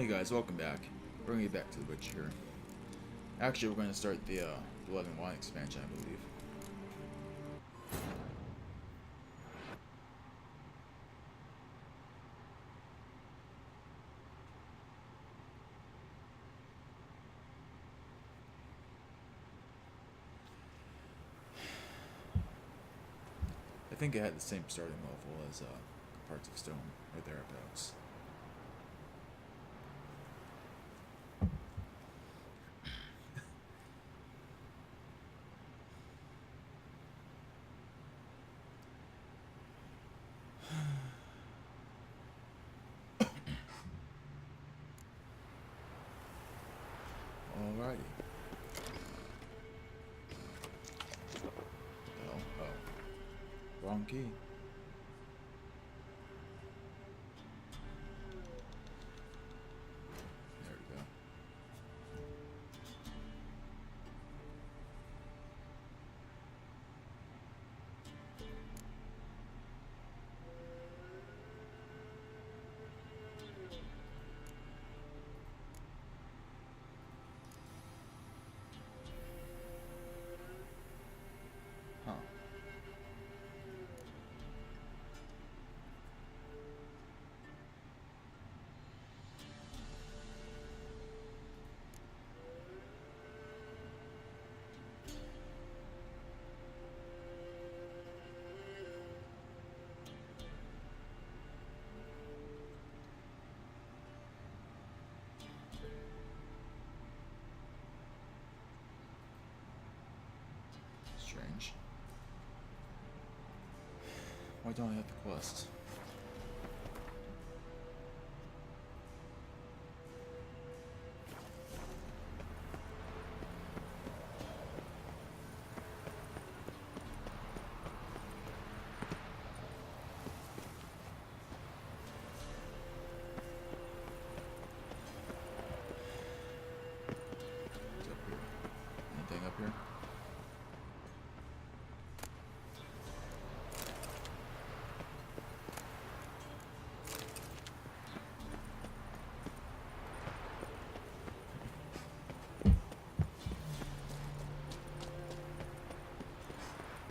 Hey guys, welcome back. Bringing you back to The Witch here. Actually, we're going to start the Blood and Wine expansion, I believe. I think it had the same starting level as Parts of Stone, or thereabouts. Alrighty. Oh. Wrong key. There we go. Huh. Strange. Why don't I have the quest? What's up here? Anything up here?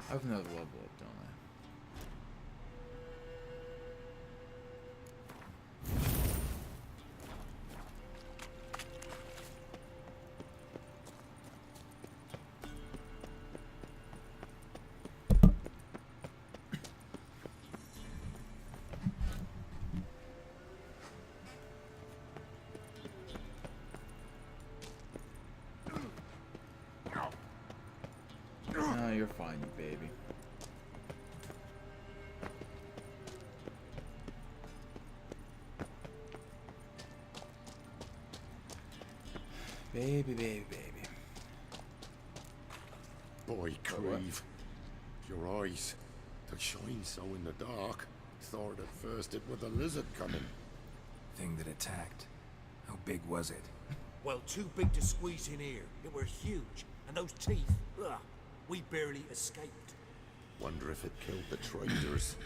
I have another level up, don't I? Ah, you're fine, you baby. Baby, baby, baby. Boy, Creve, your eyes, they shine so in the dark. Thought at first it was a lizard coming. Thing that attacked. How big was it? Well, too big to squeeze in here. It were huge. And those teeth, ugh, we barely escaped. Wonder if it killed the traders.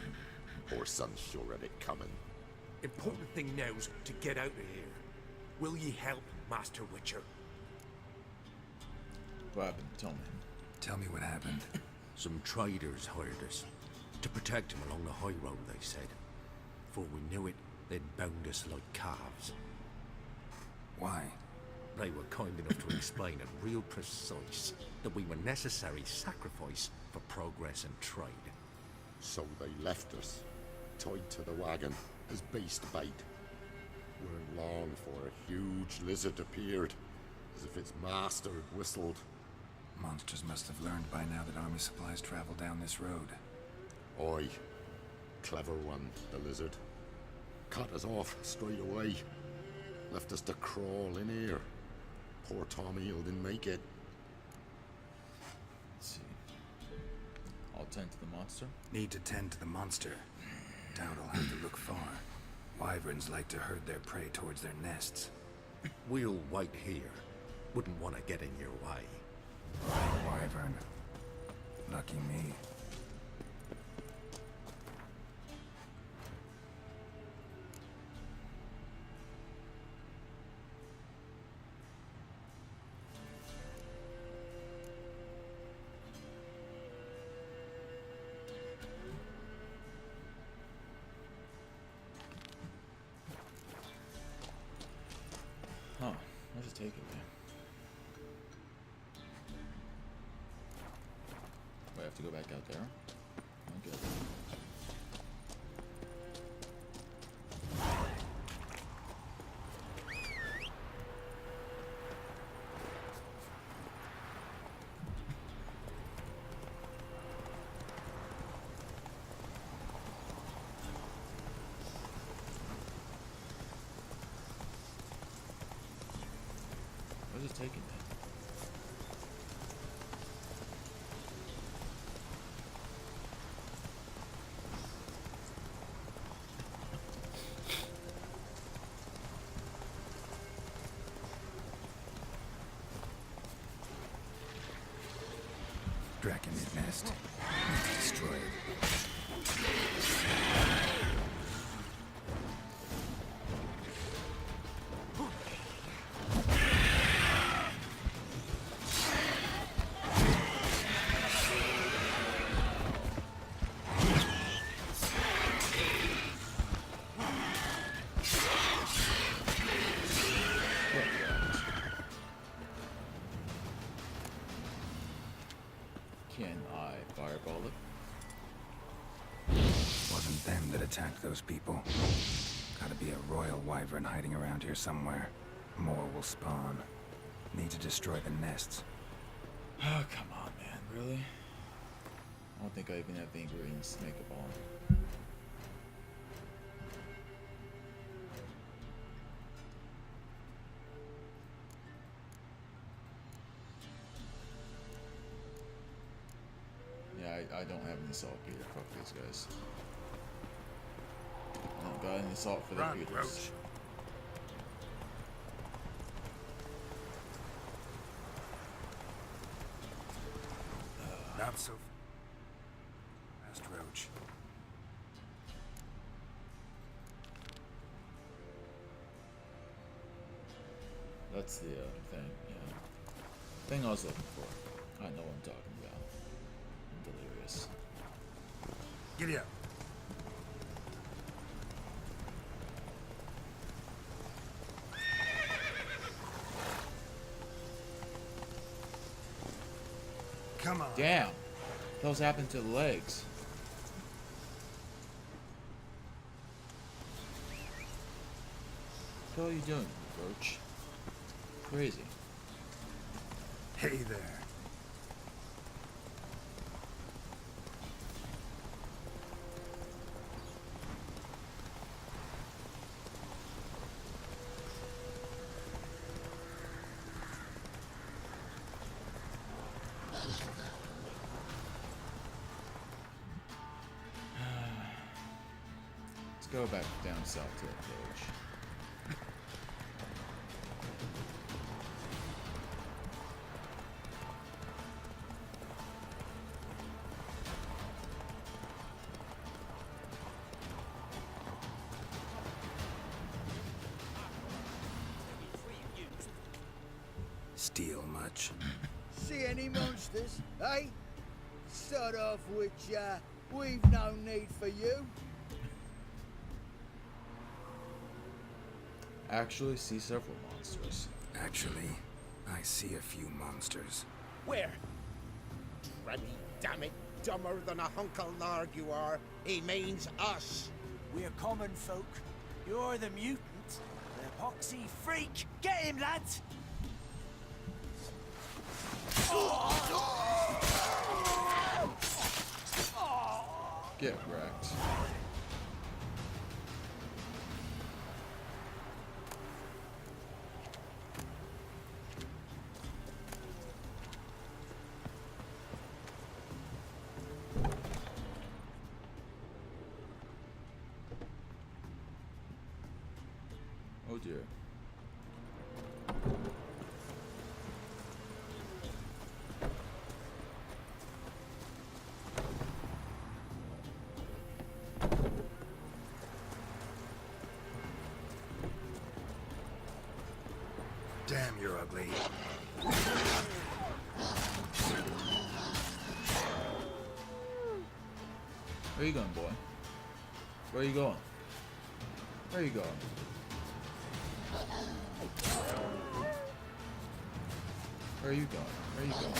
Poor son's sure of it coming. Important thing now's to get out of here. Will ye help, Master Witcher? What happened? Tell me. Tell me what happened. Some traders hired us. To protect him along the high road, they said. Before we knew it, they'd bound us like calves. Why? They were kind enough to explain it real precise that we were necessary sacrifice for progress and trade. So they left us, tied to the wagon, as beast bait. Weren't long for a huge lizard appeared, as if its master had whistled. Monsters must have learned by now that army supplies travel down this road. Oi, clever one, the lizard. Cut us off straight away. Left us to crawl in here. Poor Tommy didn't make it. Let's see. I'll tend to the monster. Need to tend to the monster. Doubt I'll have to look far. Wyverns like to herd their prey towards their nests. We'll wait here. Wouldn't want to get in your way. Wyvern. Lucky me. have to go back out there? Okay. Where's it taking me? Draconid nest. Destroy it. Can I fireball it? Wasn't them that attacked those people. Gotta be a royal wyvern hiding around here somewhere. More will spawn. Need to destroy the nests. Oh, come on, man. Really? I don't think I even have the ingredients to make a bomb. Yeah, I don't have any saltpeter. Fuck these guys. I don't got any salt for the Run, peters. Roach. Not so fast, Roach. That's the thing, yeah. Thing I was looking for. I know what I'm talking about. I'm delirious. Giddy up. Come on. Damn! Those happened to the legs. What the hell are you doing, Roach? Crazy. Hey there. Let's go back down south to the village. Steal much? See any monsters, eh? Sort of which, we've no need for you. Actually, see several monsters. Actually, I see a few monsters. Where? Ruddy, damn it, dumber than a hunk of lard you are. He means us. We're common folk. You're the mutant, the epoxy freak. Get him, lads! Get wrecked. Oh dear. Damn, you're ugly. Where are you going, boy? Where are you going? Where are you going? Where are you going? Where are you going?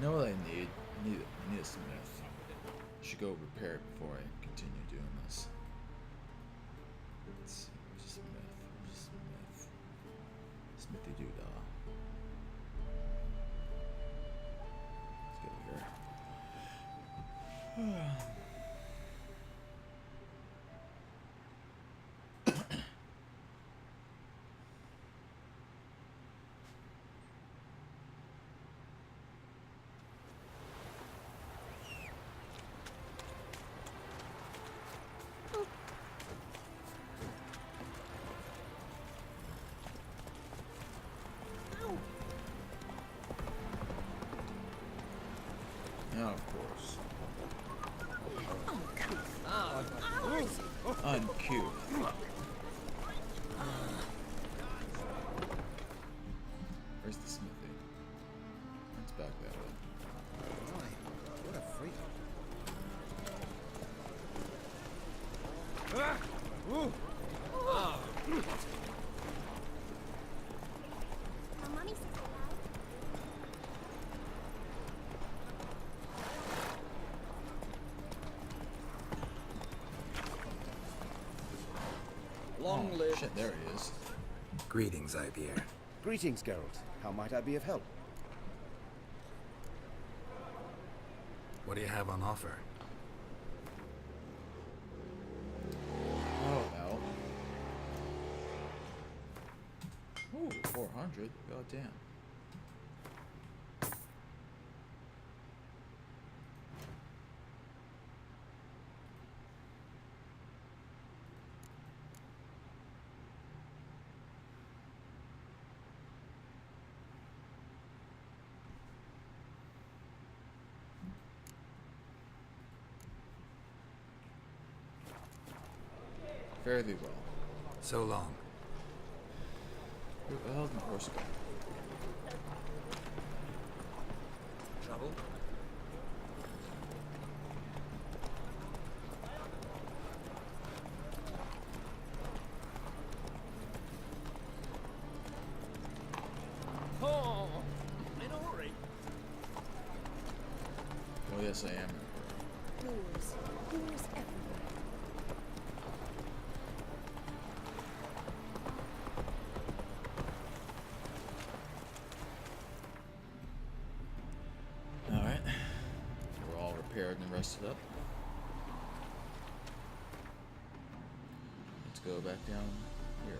You know what I need? I need a smith. I should go repair it before I continue doing this. Let's see, where's a smith? Where's a smith? Smithy doodah. Let's go here. Now, of course. Uncouth. Where's the smithy? It's back that way. What a freak. Mommy says hello. Long Oh, live. shit, there he is. Greetings, Ivier. Greetings, Geralt. How might I be of help? What do you have on offer? Oh, well. Ooh, 400. God damn. Fairly well. So long. Who the hell's my horse guy? Trouble? Oh, in a hurry. Oh, yes, I am. Doors. Doors everywhere. Alright. We're all repaired and rested up. Let's go back down here.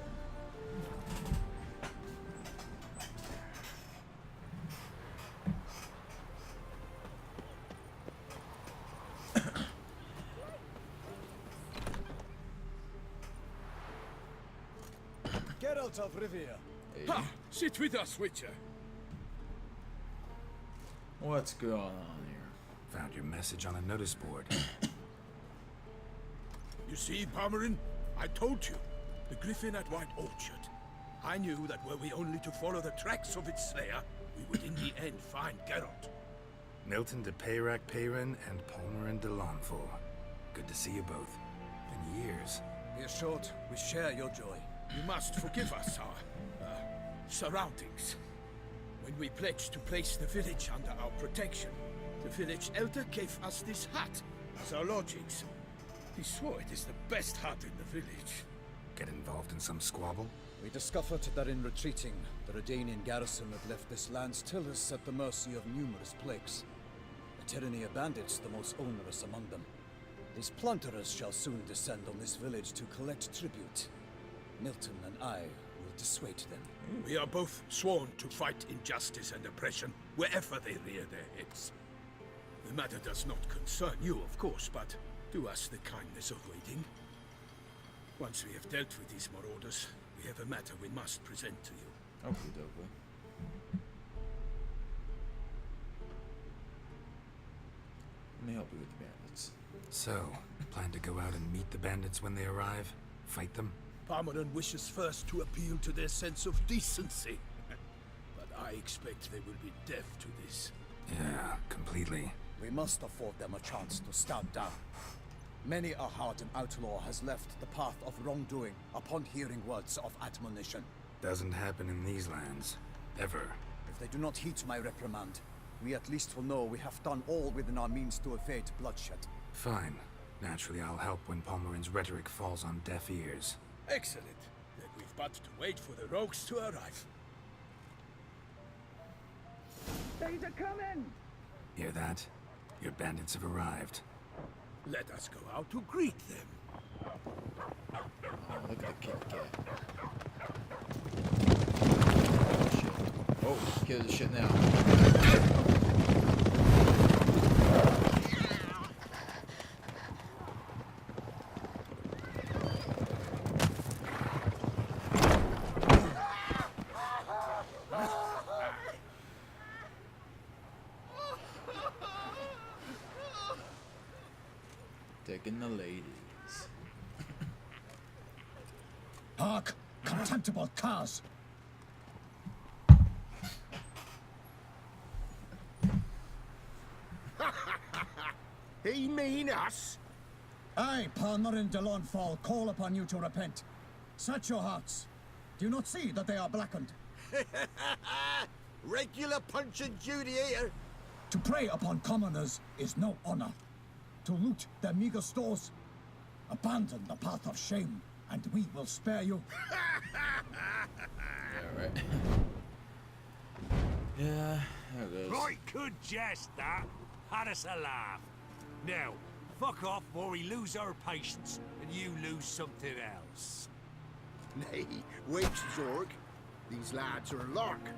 Geralt of Rivia. Hey, Ha! Sit with us, Witcher. what's going on here? Found your message on a notice board. You see, Palmerin, I told you. The griffin at White Orchard. I knew that were we only to follow the tracks of its slayer, we would in the end find Geralt. Milton de Peyrac Peyrin and Palmerin de Lawnful. Good to see you both. Been years. Be assured, we share your joy. You must forgive us our surroundings. When we pledged to place the village under our protection, the village elder gave us this hut as our lodgings. He swore it is the best hut in the village. Get involved in some squabble? We discovered that in retreating, the Redanian garrison had left this land's tillers at the mercy of numerous plagues. The Tyrannia bandits the most onerous among them. These plunderers shall soon descend on this village to collect tribute. Milton and I will dissuade them. We are both sworn to fight injustice and oppression wherever they rear their heads. The matter does not concern you, of course, but do us the kindness of waiting. Once we have dealt with these marauders, we have a matter we must present to you. Okie dokie. Let me help you with the bandits. So, plan to go out and meet the bandits when they arrive? Fight them? Palmerin wishes first to appeal to their sense of decency. But I expect they will be deaf to this. Yeah, completely. We must afford them a chance to stand down. Many a hardened outlaw has left the path of wrongdoing upon hearing words of admonition. Doesn't happen in these lands. Ever. If they do not heed my reprimand, we at least will know we have done all within our means to evade bloodshed. Fine. Naturally, I'll help when Palmerin's rhetoric falls on deaf ears. Excellent. Then we've but to wait for the rogues to arrive. They're coming! Hear that? Your bandits have arrived. Let us go out to greet them. Oh, look at the kitty cat. Oh, shit. Oh, kill the shit now. Taking the ladies. Hark! Contemptible cars! He mean us? I, Palmerin de Launfal, call upon you to repent. Set your hearts. Do you not see that they are blackened? Regular Punch and Judy here. To prey upon commoners is no honor. To loot their meager stores, abandon the path of shame, and we will spare you. Yeah, right. Yeah, there it is. Right, good jest, that. Had us a laugh. Now, fuck off or we lose our patience and you lose something else. Nay, wait, Zorg. These lads are a lark.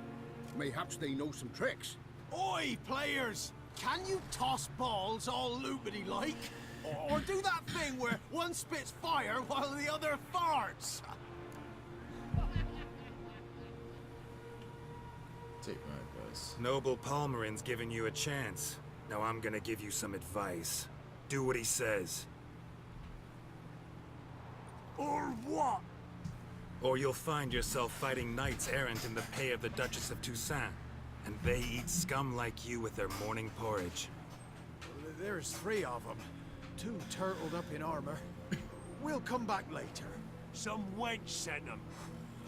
Mayhaps they know some tricks. Oi, players! Can you toss balls all loopity like? Or do that thing where one spits fire while the other farts? Take my advice. Noble Palmerin's giving you a chance. Now I'm gonna give you some advice. Do what he says. Or what? Or you'll find yourself fighting knights errant in the pay of the Duchess of Toussaint. And they eat scum like you with their morning porridge. There's 3 of them. 2 turtled up in armor. We'll come back later. Some wench sent them.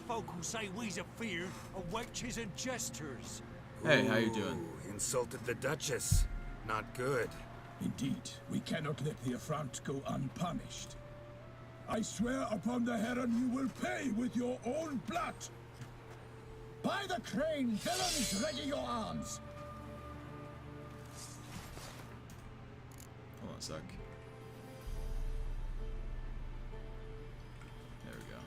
Folk who say we's afeard of wenches and jesters. Hey, how you doing? Ooh, insulted the Duchess. Not good. Indeed, we cannot let the affront go unpunished. I swear upon the Heron you will pay with your own blood. By the crane, villains, ready your arms! Hold on a sec. There we go.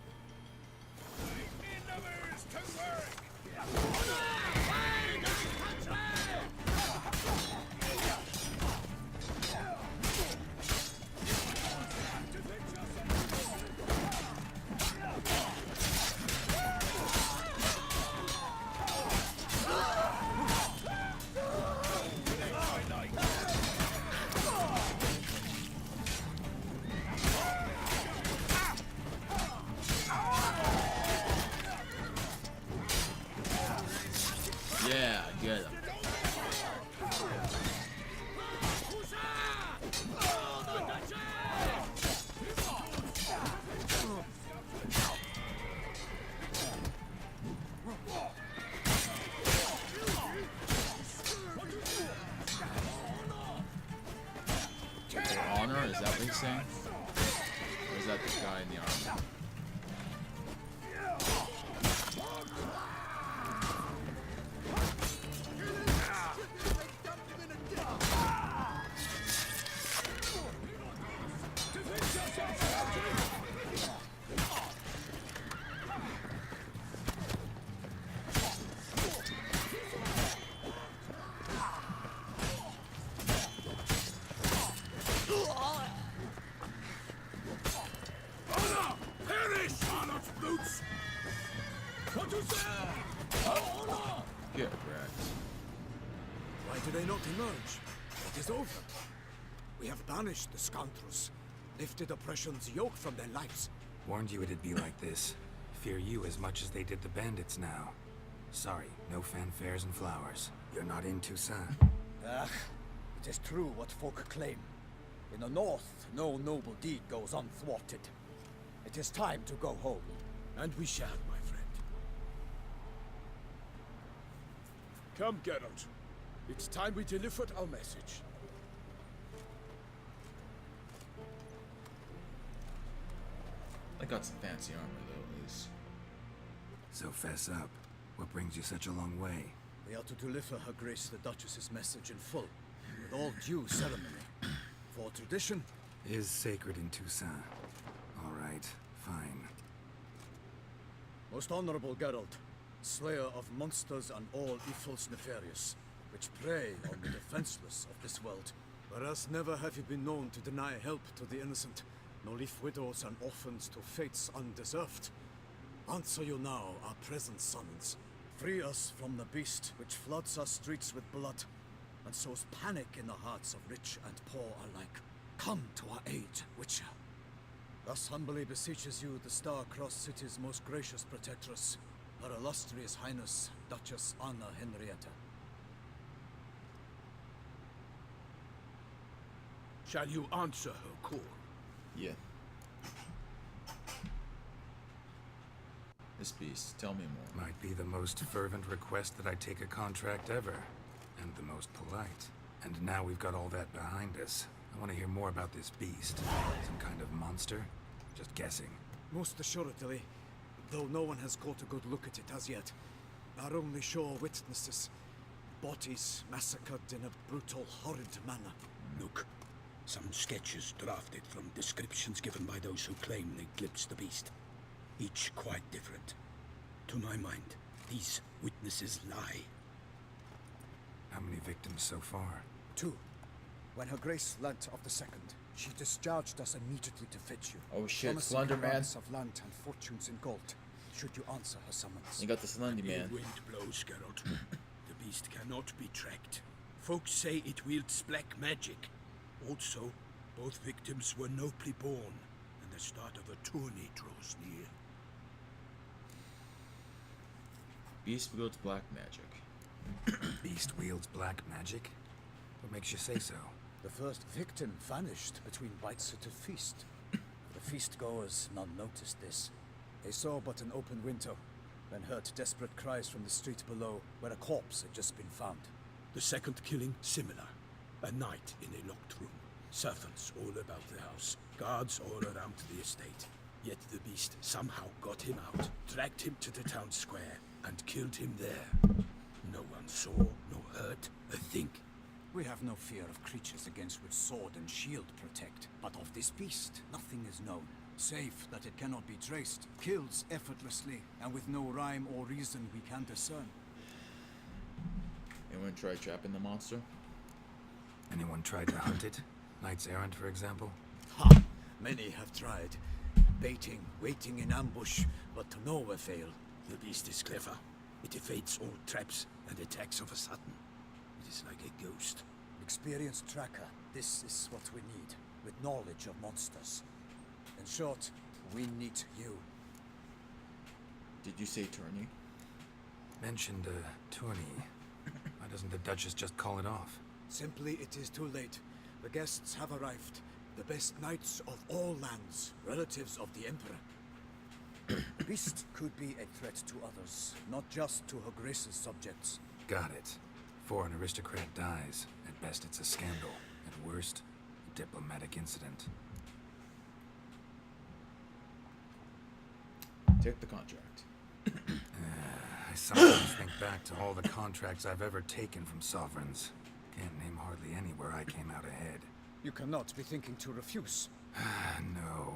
Yeah, get him. Honor, is that what he's saying? Or is that the guy in the armor? Get wrecked. Why do they not emerge? It is over. We have banished the scoundrels, lifted oppression's yoke from their lives. Warned you it'd be like this. Fear you as much as they did the bandits now. Sorry, no fanfares and flowers. You're not in Toussaint. It is true what folk claim. In the north, no noble deed goes unthwarted. It is time to go home. And we shall, my friend. Come, Geralt. It's time we delivered our message. I got some fancy armor though, at least. So fess up. What brings you such a long way? We are to deliver Her Grace the Duchess's message in full, with all due ceremony. For tradition Is sacred in Toussaint. All right, fine. Most honorable Geralt, slayer of monsters and all evils nefarious, which prey on the defenseless of this world. Whereas never have you been known to deny help to the innocent, nor leave widows and orphans to fates undeserved. Answer you now our present summons. Free us from the beast which floods our streets with blood, and sows panic in the hearts of rich and poor alike. Come to our aid, Witcher. Thus humbly beseeches you the Star-Crossed City's most gracious protectress, Her Illustrious Highness, Duchess Anna Henrietta. Shall you answer her call? Yeah. This beast, tell me more. Might be the most fervent request that I take a contract ever. And the most polite. And now we've got all that behind us. I want to hear more about this beast. Some kind of monster? Just guessing. Most assuredly, though no one has caught a good look at it as yet. Our only sure witnesses. Bodies massacred in a brutal, horrid manner. Look, some sketches drafted from descriptions given by those who claim they glimpsed the beast. Each quite different. To my mind, these witnesses lie. How many victims so far? 2. When Her Grace learnt of the second, she discharged us immediately to fetch you. Oh shit, promising Slender Man. grants of land and fortunes in gold, should you answer her summons. You got the Slendy Man. The wind blows, Geralt. The beast cannot be tracked. Folks say it wields black magic. Also, both victims were nobly born, and the start of a tourney draws near. Beast wields black magic. Beast wields black magic? What makes you say so? The first victim vanished between bites at a feast. The feast-goers none noticed this. They saw but an open window, then heard desperate cries from the street below, where a corpse had just been found. The second killing, similar. A night in a locked room. Servants all about the house. Guards all around the estate. Yet the beast somehow got him out, dragged him to the town square, and killed him there. No one saw, nor heard a thing. We have no fear of creatures against which sword and shield protect, but of this beast, nothing is known. Save that it cannot be traced, kills effortlessly, and with no rhyme or reason we can discern. Anyone try trapping the monster? Anyone tried to hunt it? Knights errant, for example? Ha! Many have tried. Baiting, waiting in ambush, but to no avail. The beast is clever. It evades all traps and attacks of a sudden. It is like a ghost. Experienced tracker, this is what we need, with knowledge of monsters. In short, we need you. Did you say tourney? Mentioned a tourney. Why doesn't the Duchess just call it off? Simply, it is too late. The guests have arrived. The best knights of all lands, relatives of the Emperor. The beast could be a threat to others, not just to Her Grace's subjects. Got it. Before an aristocrat dies, at best it's a scandal. At worst, a diplomatic incident. Take the contract. I sometimes think back to all the contracts I've ever taken from sovereigns. Can't name hardly any where I came out ahead. You cannot be thinking to refuse. No.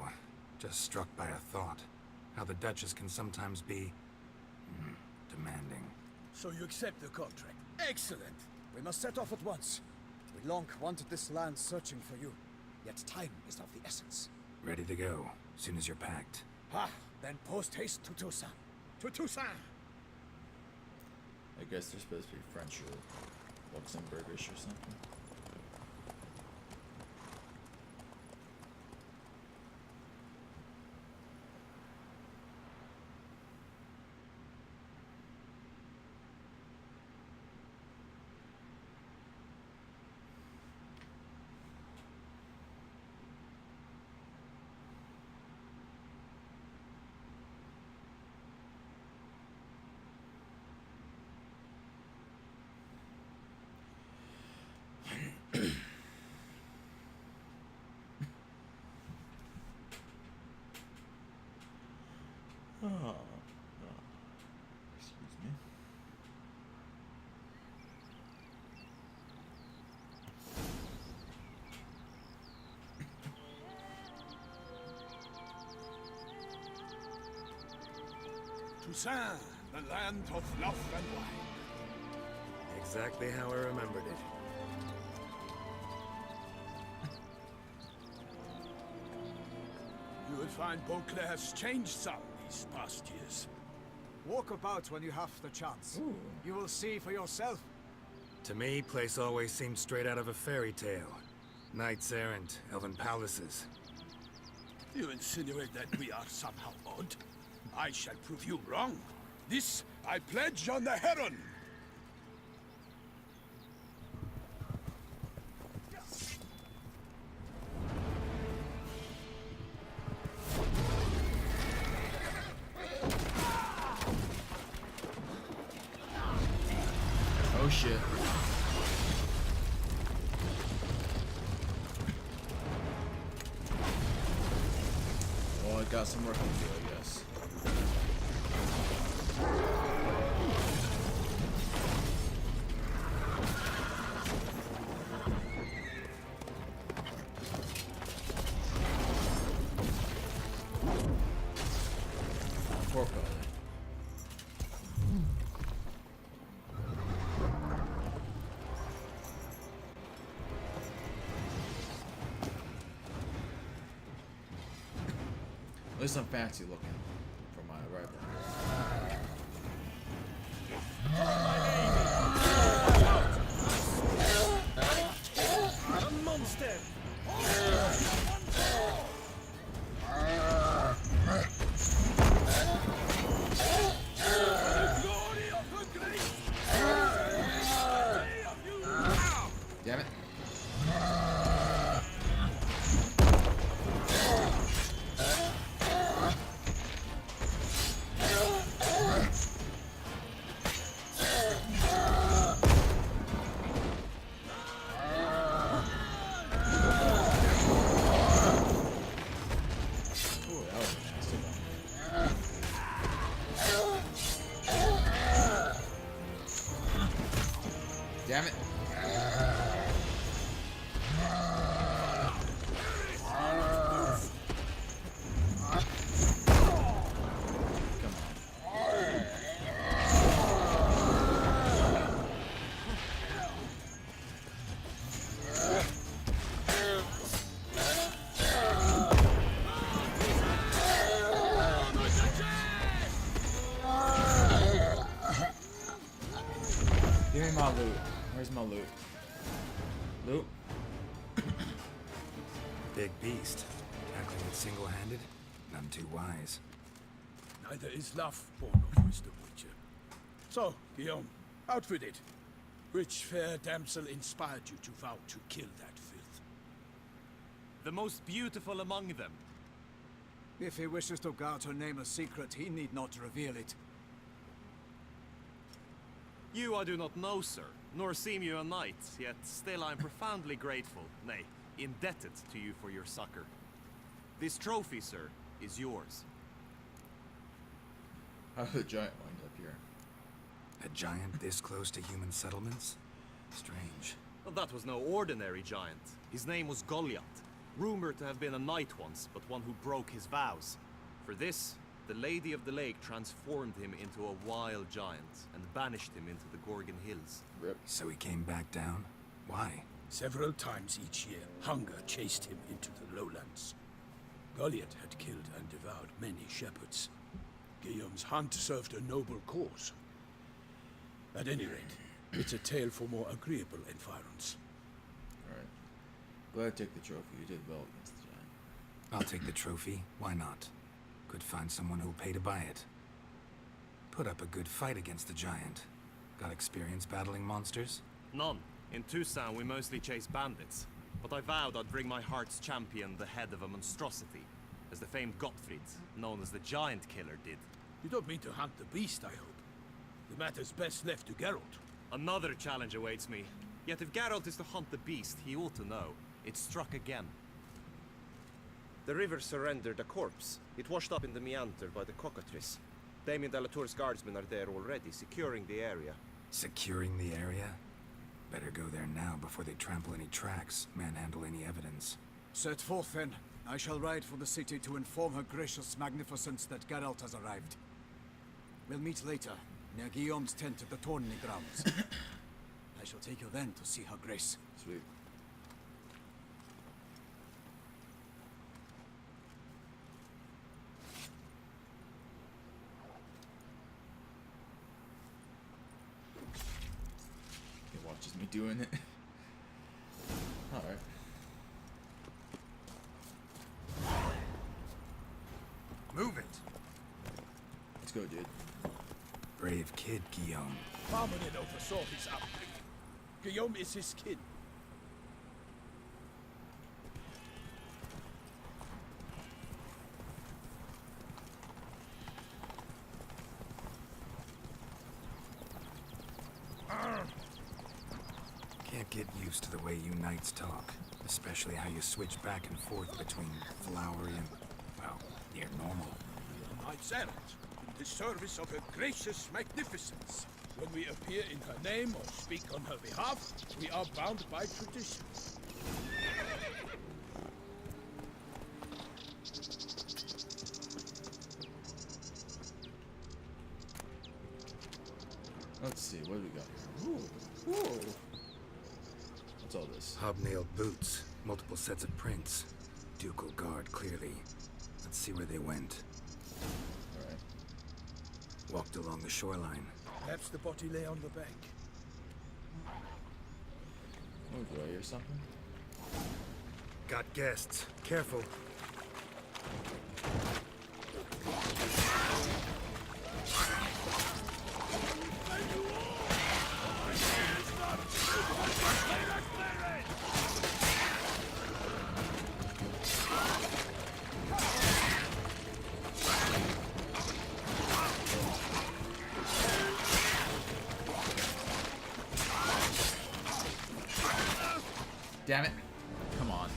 Just struck by a thought. How the Duchess can sometimes be... demanding. So you accept the contract? Excellent! We must set off at once. We long wanted this land searching for you. Yet time is of the essence. Ready to go, soon as you're packed. Ha! Then post-haste to Toussaint. To Toussaint! I guess they're supposed to be French or Luxembourgish or something. Oh. Excuse me. Toussaint, the land of love and wine. Exactly how I remembered it. You will find Beauclair has changed some these past years. Walk about when you have the chance. Ooh. You will see for yourself. To me, place always seemed straight out of a fairy tale. Knights errant, elven palaces. You insinuate that we are somehow odd? I shall prove you wrong. This I pledge on the Heron. Oh shit. Well, I got some work to do, I guess. Poor fella. At least I'm fancy looking for my arrival. A monster! Damn it. Ooh, that was a nasty one. Damn it. Come on. Give me my loot. Where's my loot? Loot? Big beast. Tackling it single-handed? None too wise. Neither is love born of wisdom, Witcher. So, Guillaume, out with it. Which fair damsel inspired you to vow to kill that filth? The most beautiful among them. If he wishes to guard her name a secret, he need not reveal it. You I do not know, sir, nor seem you a knight, yet still I am profoundly grateful, nay, indebted to you for your succor. This trophy, sir, is yours. How did the giant wind up here? A giant this close to human settlements? Strange. Well, that was no ordinary giant. His name was Goliath, rumored to have been a knight once, but one who broke his vows. For this, the Lady of the Lake transformed him into a wild giant and banished him into the Gorgon Hills. Rip. So he came back down? Why? Several times each year, hunger chased him into the lowlands. Goliath had killed and devoured many shepherds. Guillaume's hunt served a noble cause. At any rate, it's a tale for more agreeable environs. Alright. Glad I took the trophy. You did well against the giant. I'll take the trophy. Why not? Could find someone who'll pay to buy it. Put up a good fight against the giant. Got experience battling monsters? None. In Toussaint, we mostly chase bandits. But I vowed I'd bring my heart's champion the head of a monstrosity, as the famed Gottfried, known as the Giant Killer, did. You don't mean to hunt the beast, I hope. The matter's best left to Geralt. Another challenge awaits me. Yet if Geralt is to hunt the beast, he ought to know. It struck again. The river surrendered a corpse. It washed up in the meander by the cockatrice. Damien de la Tour's guardsmen are there already, securing the area. Securing the area? Better go there now before they trample any tracks, manhandle any evidence. Set forth then. I shall ride for the city to inform her gracious magnificence that Geralt has arrived. We'll meet later, near Guillaume's tent at the tourney grounds. I shall take you then to see her grace. Sweet. He watches me doing it. Alright. Move it! Let's go, dude. Brave kid, Guillaume. Parmanin oversaw his upbringing. Guillaume is his kin. Can't get used to the way you knights talk. Especially how you switch back and forth between flowery and, well, near normal. Knights errant, in the service of her gracious magnificence. When we appear in her name or speak on her behalf, we are bound by tradition. Let's see, what do we got here? Ooh. Ooh. What's all this? Hobnailed boots, multiple sets of prints. Ducal guard, clearly. Let's see where they went. Alright. Walked along the shoreline. Perhaps the body lay on the bank. Oh, do I hear something? Got guests. Careful. Damn it. Come on.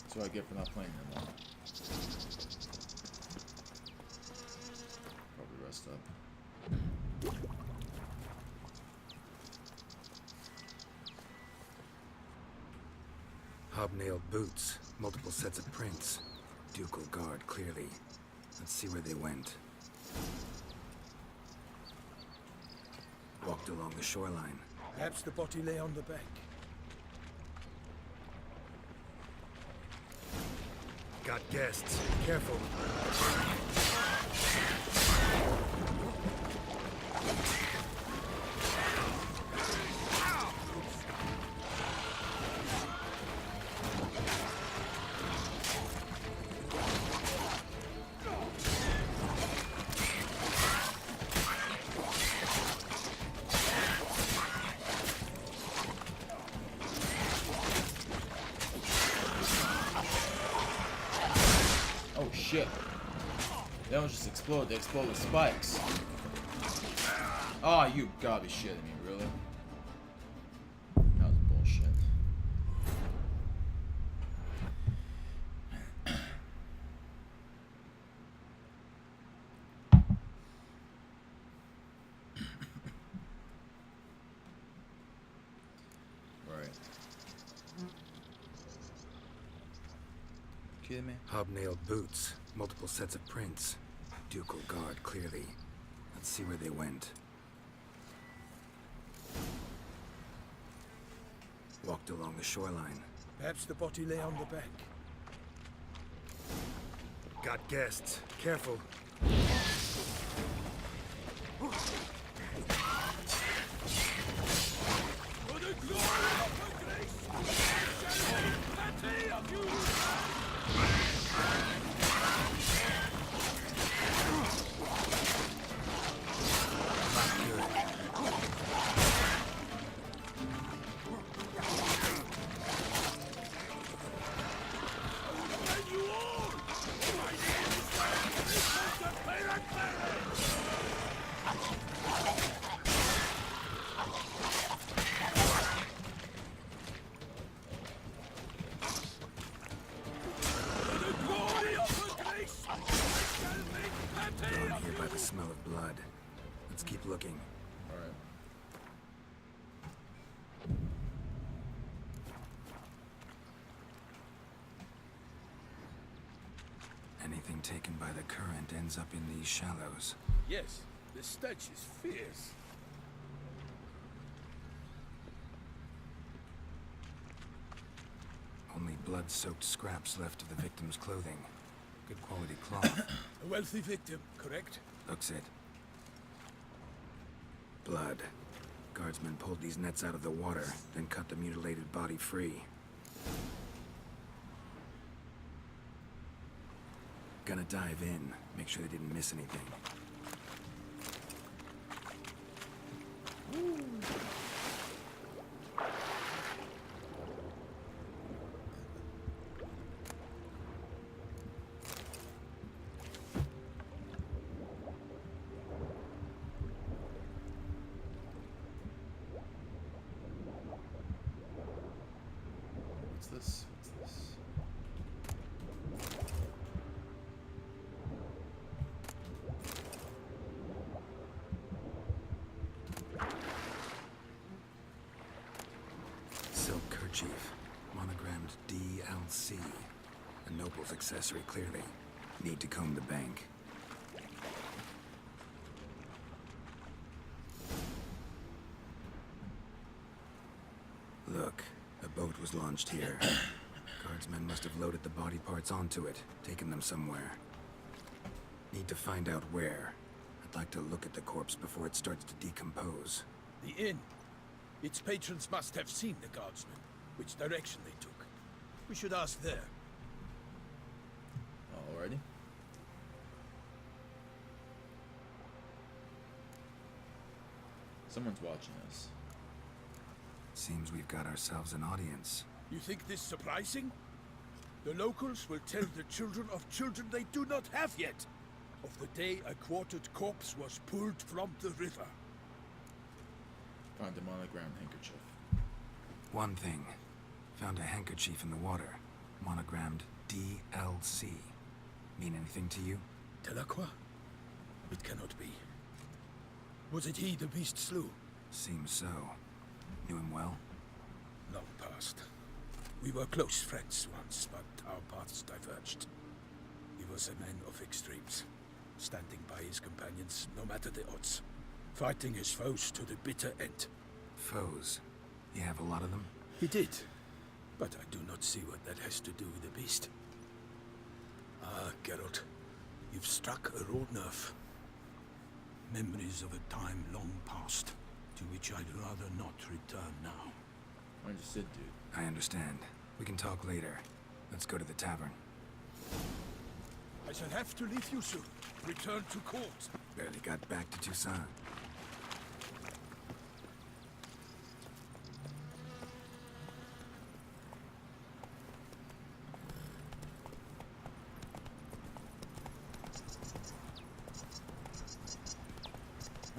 That's what I get for not playing them long. Probably rest up. Hobnailed boots, multiple sets of prints. Ducal guard, clearly. Let's see where they went. Walked along the shoreline. Perhaps the body lay on the bank. Got guests. Careful. Oh shit. They don't just explode, they explode with spikes. Oh, you gotta be shitting me, really? That was bullshit. Right. Kidding me? Hobnailed boots, multiple sets of prints. Ducal guard, clearly. Let's see where they went. Walked along the shoreline. Perhaps the body lay on the bank. Got guests. Careful. For the glory of her grace, shall be plenty of you! the smell of blood. Let's keep looking. Alright. Anything taken by the current ends up in these shallows. Yes, the stench is fierce. Only blood-soaked scraps left of the victim's clothing. Good quality cloth. A wealthy victim, correct? Looks it. Blood. Guardsmen pulled these nets out of the water, then cut the mutilated body free. Gonna dive in, make sure they didn't miss anything. What's this? What's this? Silk kerchief, monogrammed DLC. A noble's accessory, clearly. Need to comb the bank. Look, a boat was launched here. Guardsmen must have loaded the body parts onto it, taken them somewhere. Need to find out where. I'd like to look at the corpse before it starts to decompose. The inn. Its patrons must have seen the guardsmen, which direction they took. We should ask there. Alrighty. Someone's watching us. Seems we've got ourselves an audience. You think this surprising? The locals will tell the children of children they do not have yet, of the day a quartered corpse was pulled from the river. Found a monogrammed handkerchief. One thing. Found a handkerchief in the water. Monogrammed DLC. Mean anything to you? Delacroix? It cannot be. Was it he the beast slew? Seems so. Knew him well? Long past. We were close friends once, but our paths diverged. He was a man of extremes, standing by his companions no matter the odds, fighting his foes to the bitter end. Foes? You have a lot of them? He did, but I do not see what that has to do with the beast. Ah, Geralt, you've struck a raw nerve. Memories of a time long past, to which I'd rather not return now. Understood, dude. I understand. We can talk later. Let's go to the tavern. I shall have to leave you soon. Return to court. Barely got back to Toussaint.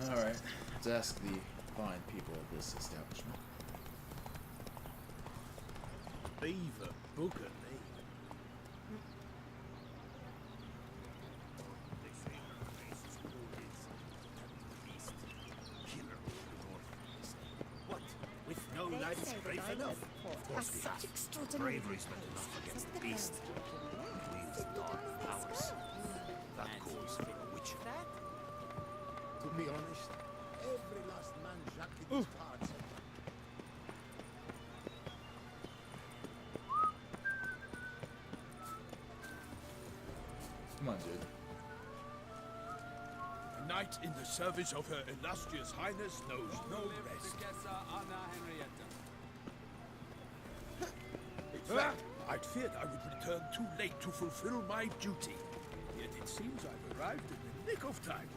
Alright, let's ask the fine people of this establishment. Beaver booger me. What? With no lads brave enough? Of course we have. Bravery's not enough against the beast. It leaves dark powers. That calls for a witcher. To be honest, every last man Jacques in his cards. Come on, dude. A knight in the service of Her Illustrious Highness knows no rest. In fact, I'd feared I would return too late to fulfill my duty. Yet it seems I've arrived in the nick of time.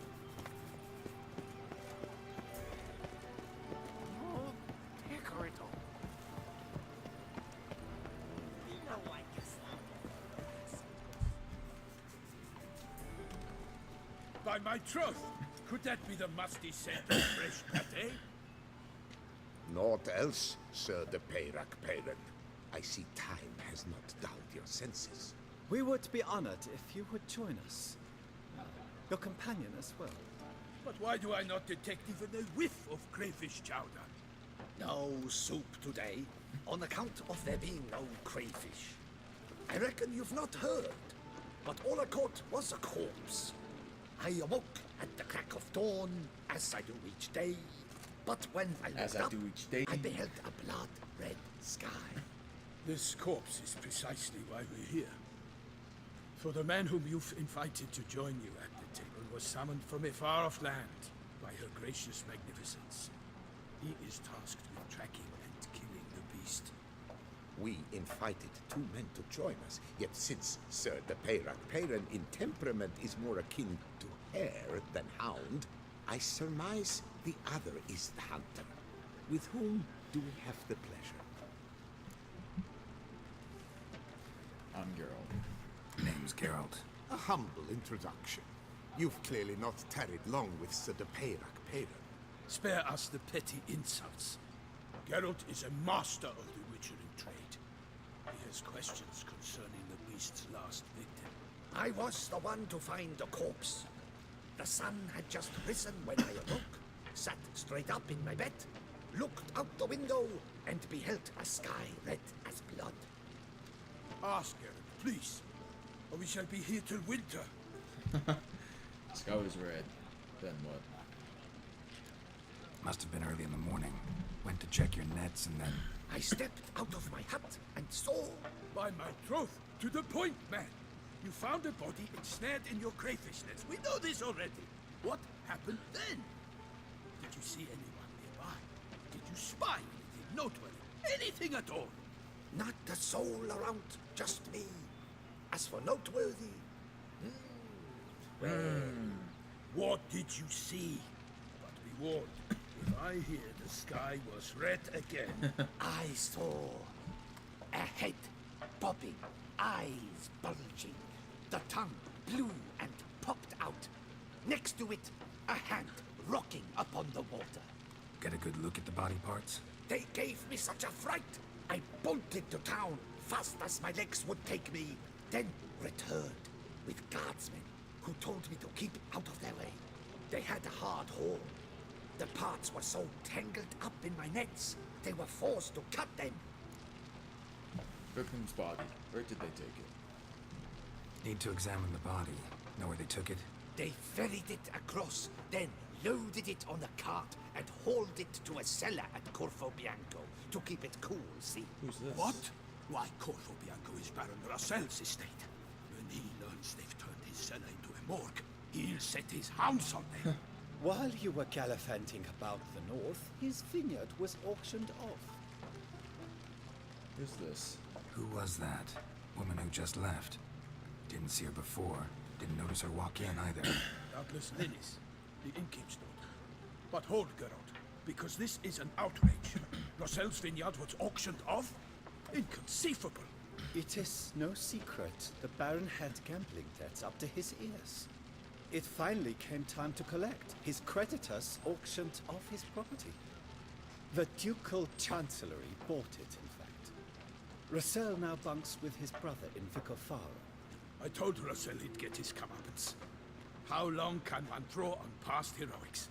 By my troth, could that be the musty scent of fresh pâté? Naught else, Sir de Peyrac Peyran. I see time has not dulled your senses. We would be honored if you would join us. Your companion as well. But why do I not detect even a whiff of crayfish chowder? No soup today, on account of there being no crayfish. I reckon you've not heard, but all I caught was a corpse. I awoke at the crack of dawn, as I do each day. But when I looked up, I beheld a blood-red sky. This corpse is precisely why we're here. For the man whom you've invited to join you at the table was summoned from a far-off land by her gracious magnificence. He is tasked with tracking and killing the beast. We invited 2 men to join us, yet since Sir de Peyran in temperament is more akin to hare than hound, I surmise the other is the hunter. With whom do we have the pleasure? I'm Geralt. Name's Geralt. A humble introduction. You've clearly not tarried long with Sir de Peyran. Spare us the petty insults. Geralt is a master of the witchering trade. He has questions concerning the beast's last victim. I was the one to find the corpse. The sun had just risen when I awoke, sat straight up in my bed, looked out the window, and beheld a sky red as blood. Ask Geralt, please, or we shall be here till winter. Sky was red. Then what? Must have been early in the morning. Went to check your nets and then... I stepped out of my hut and saw... By my troth, to the point, man. You found a body ensnared in your crayfish nets. We know this already. What happened then? Did you see anyone nearby? Did you spy anything noteworthy? Anything at all? Not a soul around, just me. As for noteworthy... What did you see? But be warned, if I hear the sky was red again... I saw a head popping, eyes bulging, the tongue blue and popped out. Next to it, a hand rocking upon the water. Get a good look at the body parts? They gave me such a fright. I bolted to town, fast as my legs would take me, then returned with guardsmen who told me to keep out of their way. They had a hard haul. The parts were so tangled up in my nets, they were forced to cut them. Victim's body. Where did they take it? Need to examine the body. Know where they took it? They ferried it across, then loaded it on a cart and hauled it to a cellar at Corvo Bianco to keep it cool, see? Who's this? What? Why, Corvo Bianco is Baron Russell's estate. When he learns they've turned his cellar into a morgue, he'll set his hounds on them. While you were gallivanting about the north, his vineyard was auctioned off. Who's this? Who was that? Woman who just left. Didn't see her before. Didn't notice her walk in either. Doubtless Lillis, the innkeep's daughter. But hold, Geralt, because this is an outrage. Roselle's vineyard was auctioned off? Inconceivable. It is no secret the Baron had gambling debts up to his ears. It finally came time to collect. His creditors auctioned off his property. The Ducal Chancellery bought it, in fact. Rossell now bunks with his brother in Vicofaro. I told Rossell he'd get his comeuppance. How long can one draw on past heroics?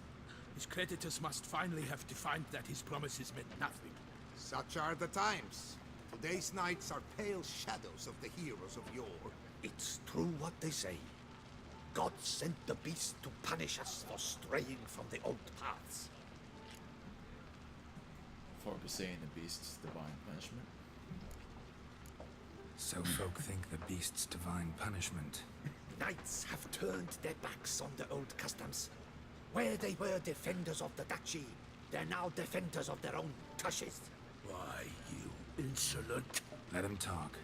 His creditors must finally have defined that his promises meant nothing. Such are the times. Today's knights are pale shadows of the heroes of yore. It's true what they say. God sent the beast to punish us for straying from the old paths. For saying the beast's divine punishment. So folk think the beast's divine punishment. Knights have turned their backs on the old customs. Where they were defenders of the duchy, they're now defenders of their own tushes. Why, you insolent... Let him talk.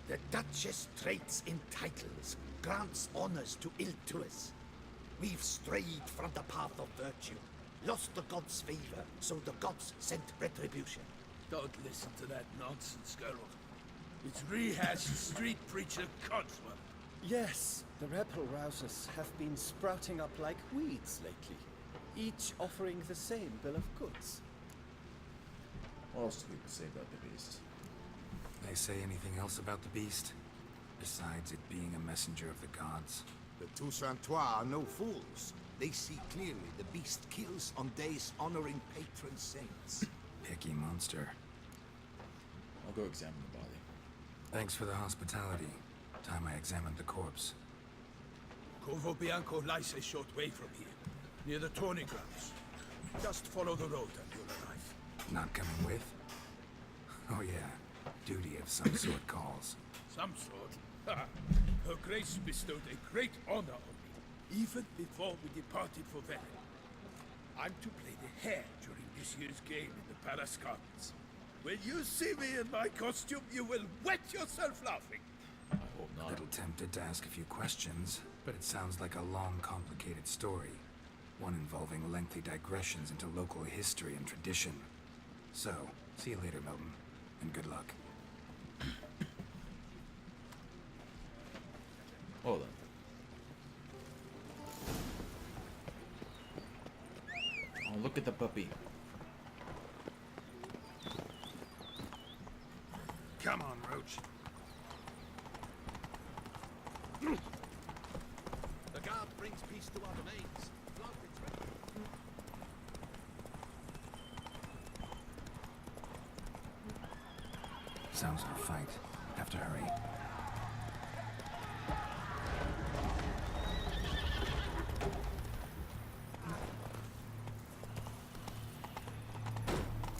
The Duchess trades in titles, grants honors to ill-doers. We've strayed from the path of virtue, lost the gods' favor, so the gods sent retribution. Don't listen to that nonsense, Geralt. It's rehashed street preacher Codswell. Yes, the rebel rousers have been sprouting up like weeds lately, each offering the same bill of goods. What else do people say about the beast? They say anything else about the beast? Besides it being a messenger of the gods? The Toussaintois are no fools. They see clearly the beast kills on days honoring patron saints. Picky monster. I'll go examine the body. Thanks for the hospitality. Time I examined the corpse. Corvo Bianco lies a short way from here, near the tourney grounds. Just follow the road and you'll arrive. Not coming with? Oh yeah, duty of some sort calls. Some sort? Ha! Her Grace bestowed a great honor on me, even before we departed for Venice. I'm to play the hare during this year's game in the Palace Gardens. When you see me in my costume, you will wet yourself laughing. I hope A not. little tempted to ask a few questions, but it sounds like a long, complicated story. One involving lengthy digressions into local history and tradition. So, see you later, Milton, and good luck. Hold on. Oh, look at the puppy. Come on, Roach. The guard brings peace to our domains. Love its record. Sounds like a fight. Have to hurry.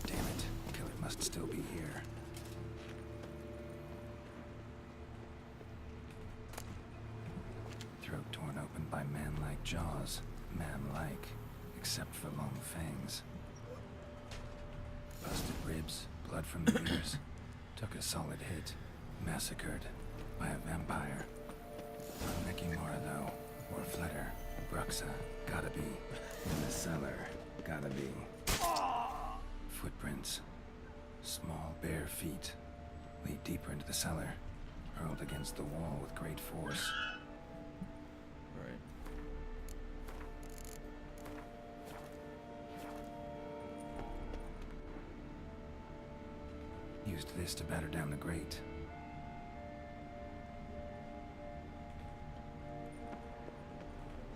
Damn it. Killer must still be here. Throat torn open by man-like jaws. Man-like, except for long fangs. Busted ribs, blood from the ears. Took a solid hit. Massacred by a vampire. Not Nekimura, though. Or Fletter. Bruxa. Gotta be. In the cellar. Gotta be. Footprints. Small, bare feet. Lead deeper into the cellar. Hurled against the wall with great force. Right. Used this to batter down the grate.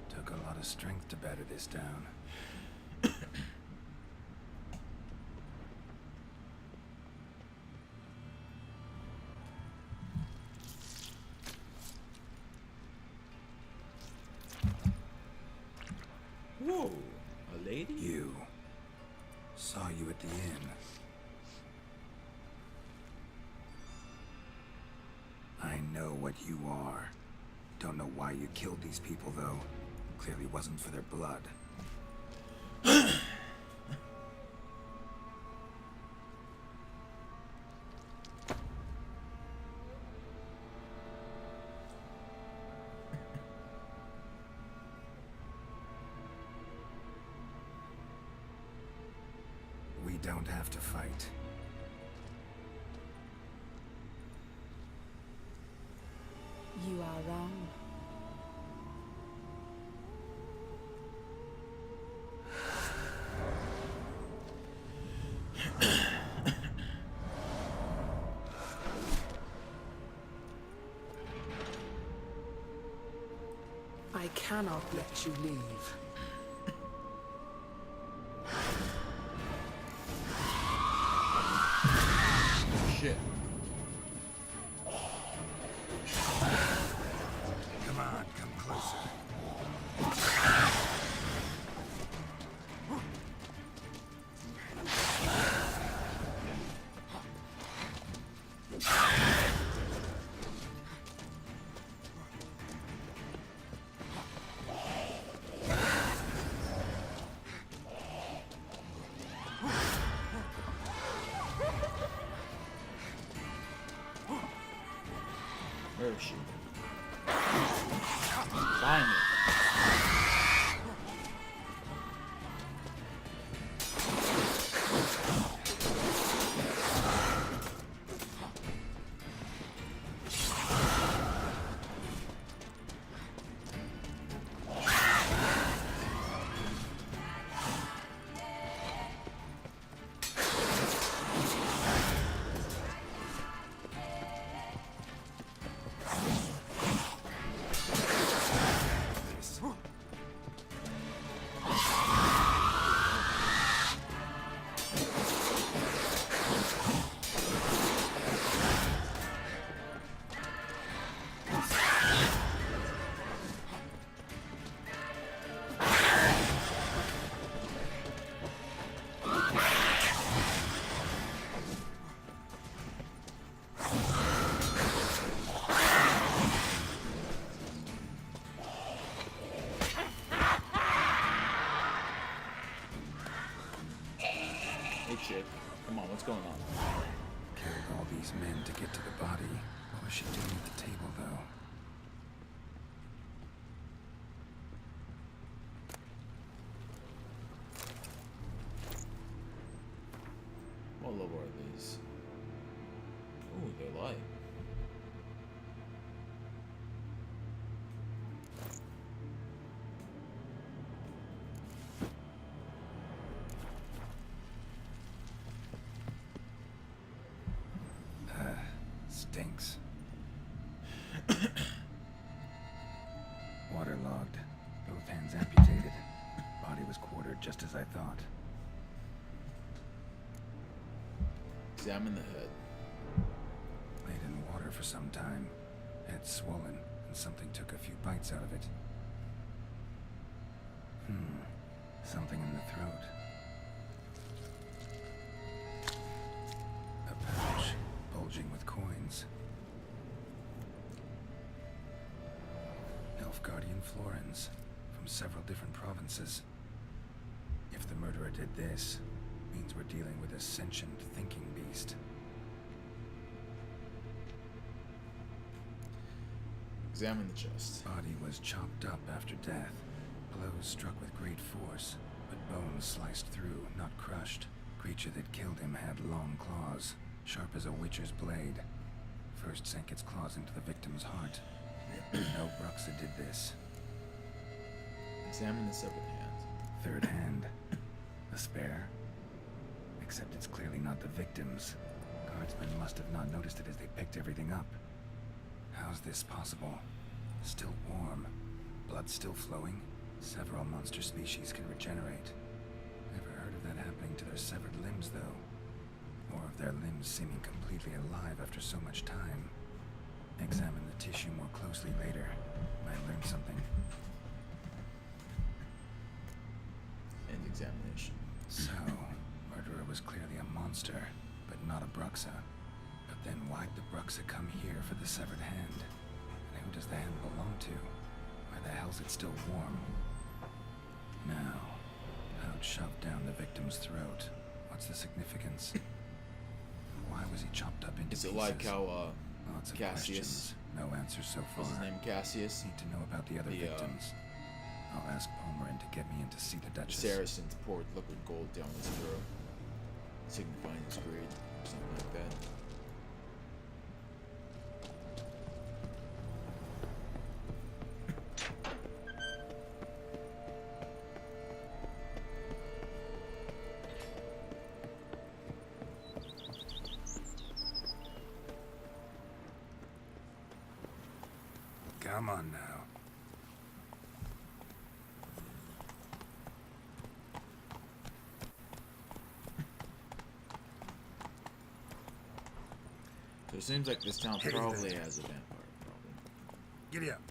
Took a lot of strength to batter this down. Whoa, a lady? You. Saw you at the inn. I know what you are. Don't know why you killed these people, though. Clearly wasn't for their blood. We don't have to fight. You are wrong. I cannot let you leave. Shit. Come on, come closer. Where is she? Find me. chick. Come on, what's going on? Killed all these men to get to the body. What was she doing at the table, though? What level are these? Ooh, they're light. Stinks. Waterlogged. Both hands amputated. Body was quartered just as I thought. Examine the head. Laid in water for some time. Head swollen, and something took a few bites out of it. Something in the throat. A pouch, bulging with coins. Nilfgaardian florins, from several different provinces. If the murderer did this, means we're dealing with a sentient thinking beast. Examine the chest. Body was chopped up after death. Blows struck with great force, but bones sliced through, not crushed. Creature that killed him had long claws, sharp as a witcher's blade. First sank its claws into the victim's heart. No Bruxa did this. Examine the severed hand. Third hand. A spare. Except it's clearly not the victim's. Guardsmen must have not noticed it as they picked everything up. How's this possible? Still warm. Blood still flowing? Several monster species can regenerate. Never heard of that happening to their severed limbs, though. Or of their limbs seeming completely alive after so much time. Examine the tissue more closely later. Might learn something. End examination. So, murderer was clearly a monster, but not a Bruxa. But then why'd the Bruxa come here for the severed hand? And who does the hand belong to? Why the hell's it still warm? Now, pouch shoved down the victim's throat. What's the significance? Why was he chopped up into Is pieces? it like how, Lots of Cassius? questions. No answers so far. What's his name, Cassius? Need to know about the other victims. I'll ask Palmerin to get me in to see the Duchess. Saracens poured liquid gold down his throat, signifying his greed, something like that. Come on now. So it seems like this town Hey, probably there. has a vampire problem. Giddy up.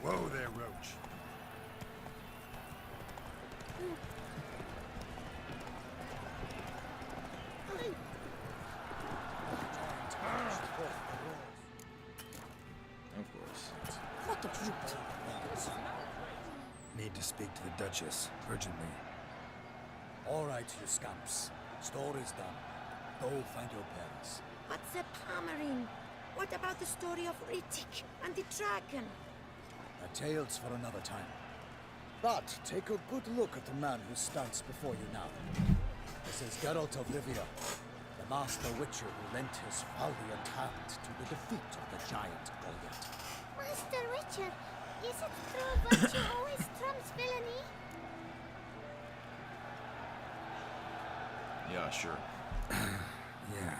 Whoa there, Roach. Of course. What a brute. Need to speak to the Duchess, urgently. All right, you scamps. Story's done. Go find your parents. But the Palmerin, what about the story of Rittik and the dragon? A tale's for another time. But take a good look at the man who stands before you now. This is Geralt of Rivia, the master witcher who lent his valiant hand to the defeat of the giant Goliath. Master Richard, is it true virtue always trumps villainy? Yeah, sure. Yeah.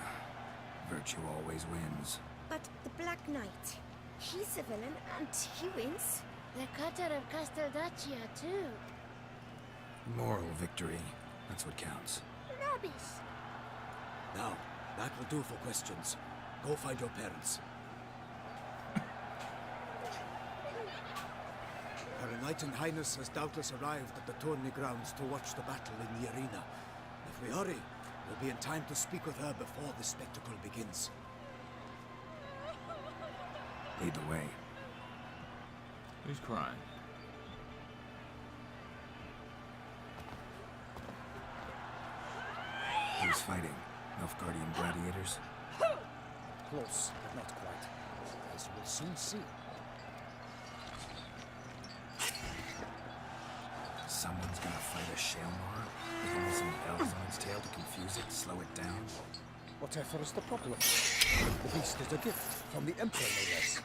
Virtue always wins. But the Black Knight, he's a villain and he wins. The cutter of Casteldaccia, too. Moral victory. That's what counts. Rubbish. Now, that will do for questions. Go find your parents. Her Enlightened Highness has doubtless arrived at the tourney grounds to watch the battle in the arena. If we hurry, we'll be in time to speak with her before the spectacle begins. Lead the way. Who's crying? Who's fighting? Nilfgaardian gladiators? Close, but not quite. As you will soon see. Someone's gonna fight a Shelmar with only some bells on its tail to confuse it, slow it down? Whatever is the problem? The beast is a gift from the Emperor, no less.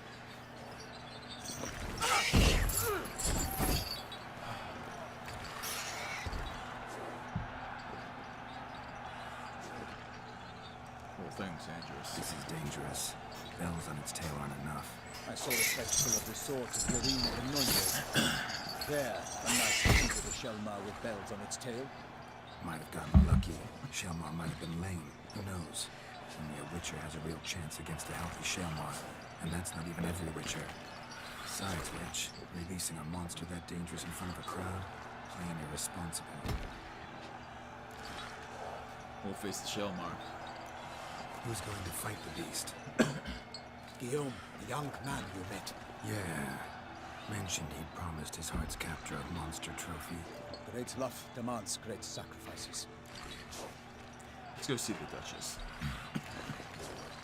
Whole thing's dangerous. This is dangerous. Bells on its tail aren't enough. I saw the spectacle of the swords of the arena in Nuremberg. There, a knight defeated a Shelmar with bells on its tail. Might have gotten lucky. Shelmar might have been lame. Who knows? Only a Witcher has a real chance against a healthy Shelmar. And that's not even every Witcher. Besides which, releasing a monster that dangerous in front of a crowd, plain irresponsible. We'll face the Shelmar. Who's going to fight the beast? Guillaume, the young man you met. Yeah. Mentioned he'd promised his heart's capture of monster trophy. Great love demands great sacrifices. Let's go see the Duchess.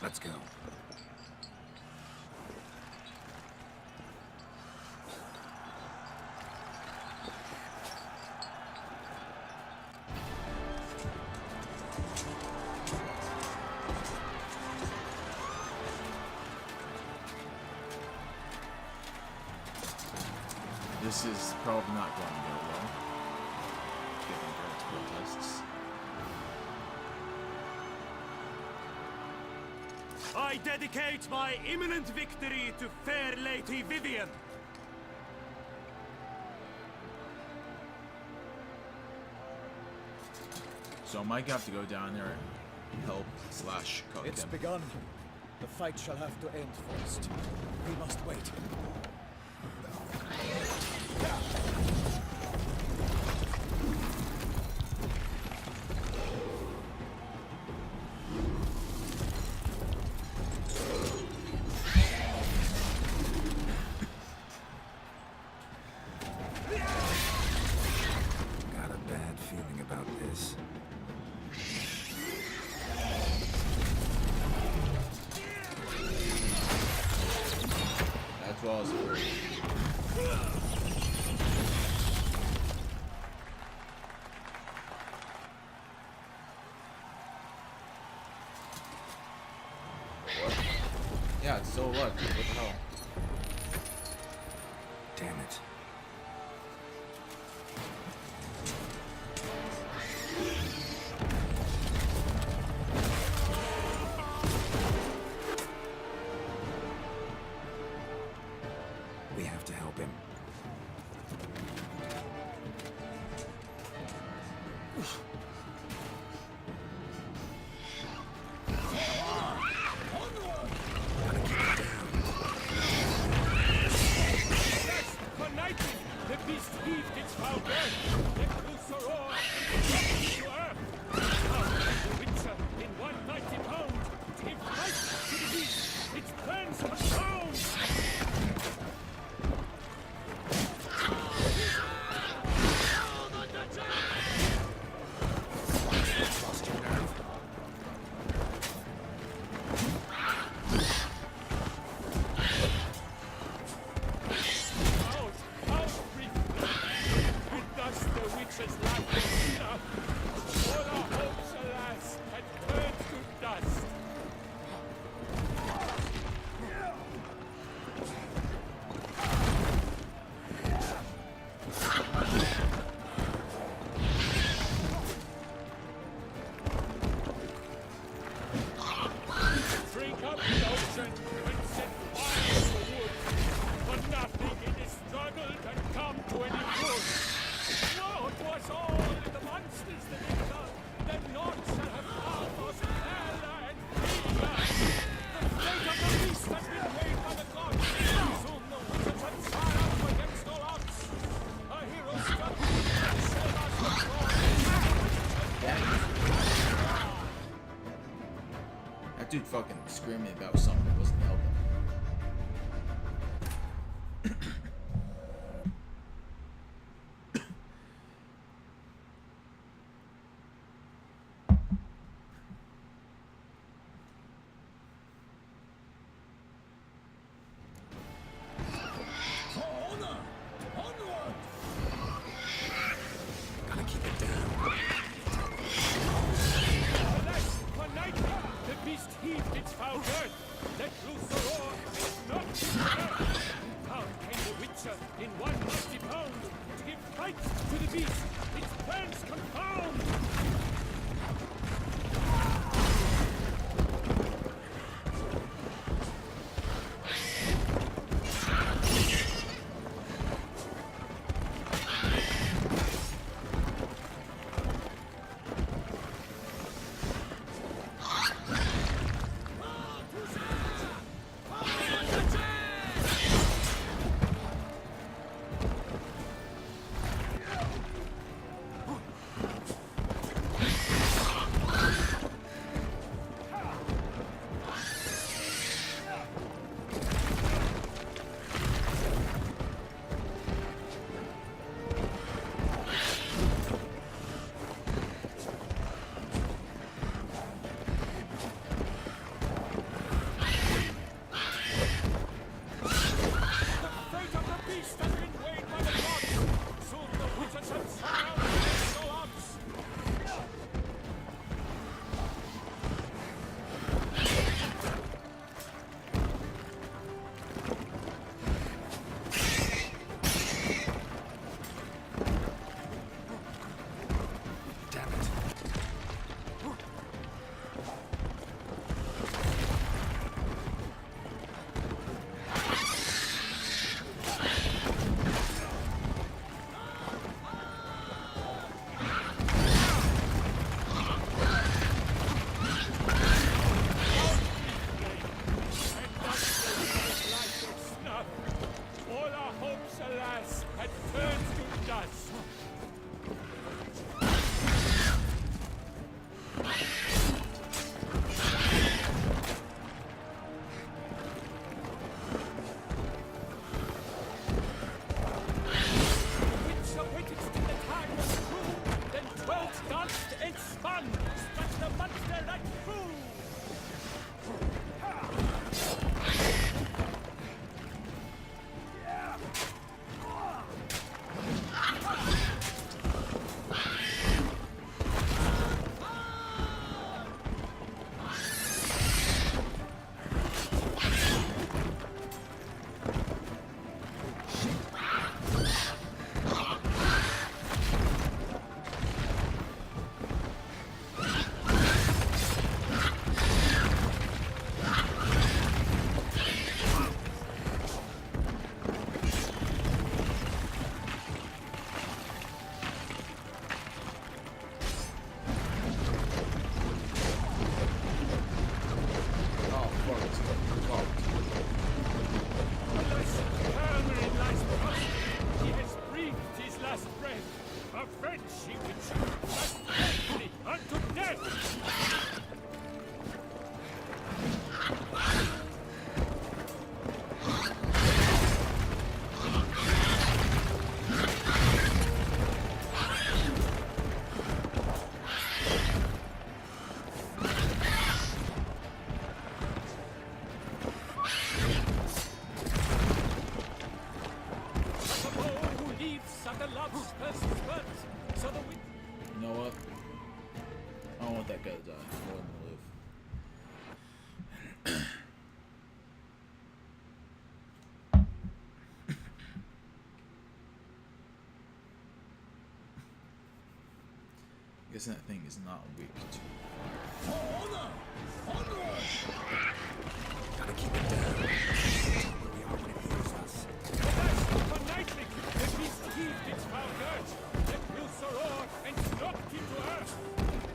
Let's go. This is probably not going to go well. Given Garrett's protests. I dedicate my imminent victory to fair Lady Vivian. So I might have to go down there and help / cook It's him. begun. The fight shall have to end first. We must wait. Got a bad feeling about this. That's what I was afraid. Yeah, it's so lucky. What the hell? Damn it. We have to help him. United, the beast heaved its foul breath. The closer roar, dropped to earth. Now, the Witcher, in one mighty pound, gave life to the beast. Its plans are down. Lost your nerve? And thus the Witcher's life is enough. All our hopes, alas, had turned to dust. Drink up the ocean and set fire to the wood. For nothing it has struggled and come to any good. No, it was all the monsters that it done. The North shall have found us Valor and Fear. The dude fucking screaming about something that wasn't helping. Gotta keep it down. One night, the beast heaved its foul girth, let loose the roar, and knocked him to earth. Down came the Witcher in one mighty pound, to give fight to the beast, its plans confound. You know what? I don't want that guy to die. I want him to live. Guessing that thing is not weak to Honor! Onward! Gotta keep it down. Where we are when it hears us. For Nightling, the beast heaved its foul girth, let loose a roar, and knocked him to earth.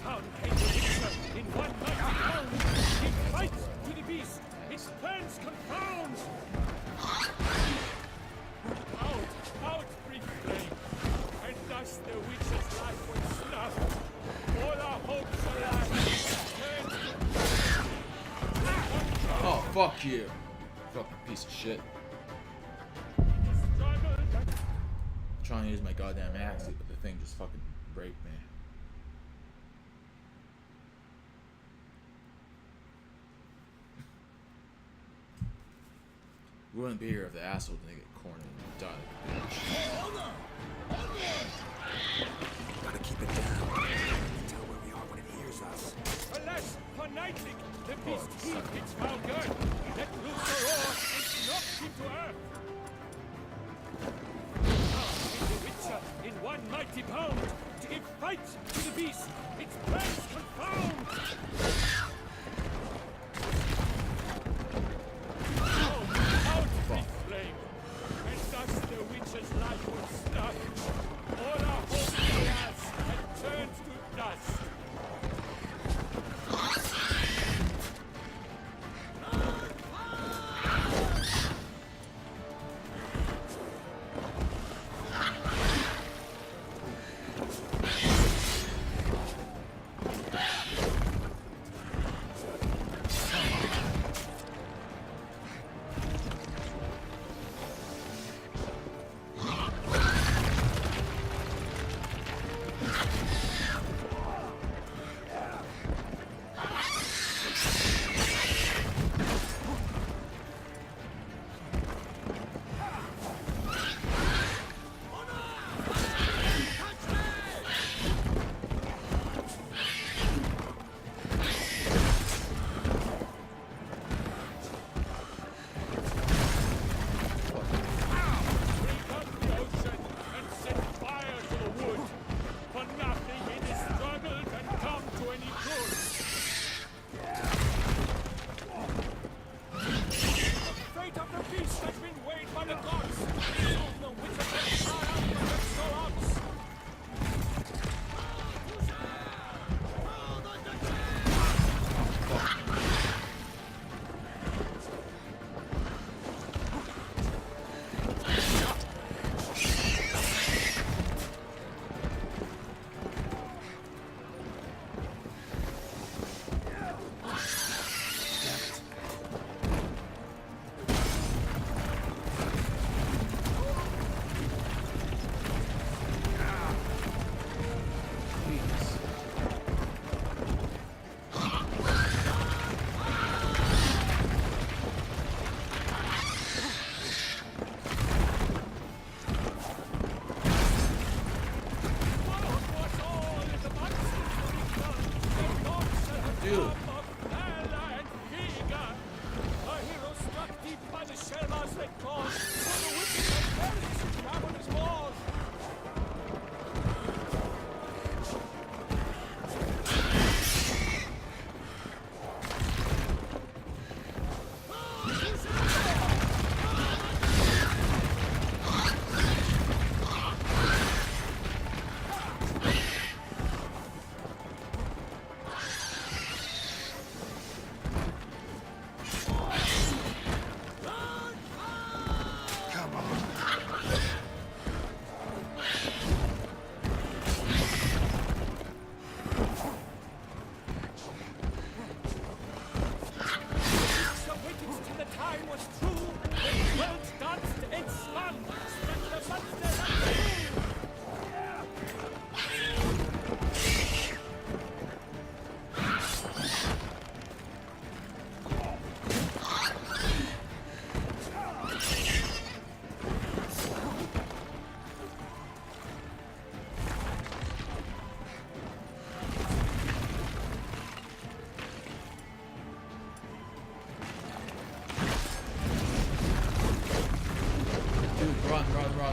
Down came the Witcher in one mighty pound. He fights to the beast, its plans confound. Out, brief flame, and thus the Witcher's life was snuffed. All our hopes alas turned to dust. Fuck you. Fucking piece of shit. Trying to use my goddamn axe, but the thing just fucking break me. We wouldn't be here if the asshole didn't get cornered and die like a bitch. Gotta keep it down. Tell where we are when it hears us. Alas, for Nightling, the beast heaved its foul girth, let loose the roar, and knocked him to earth. Now came the Witcher in one mighty bound, to give fight to the beast, its plans confound. Out with flame, and thus the Witcher's life was snuffed. All our hope alas had turned to dust.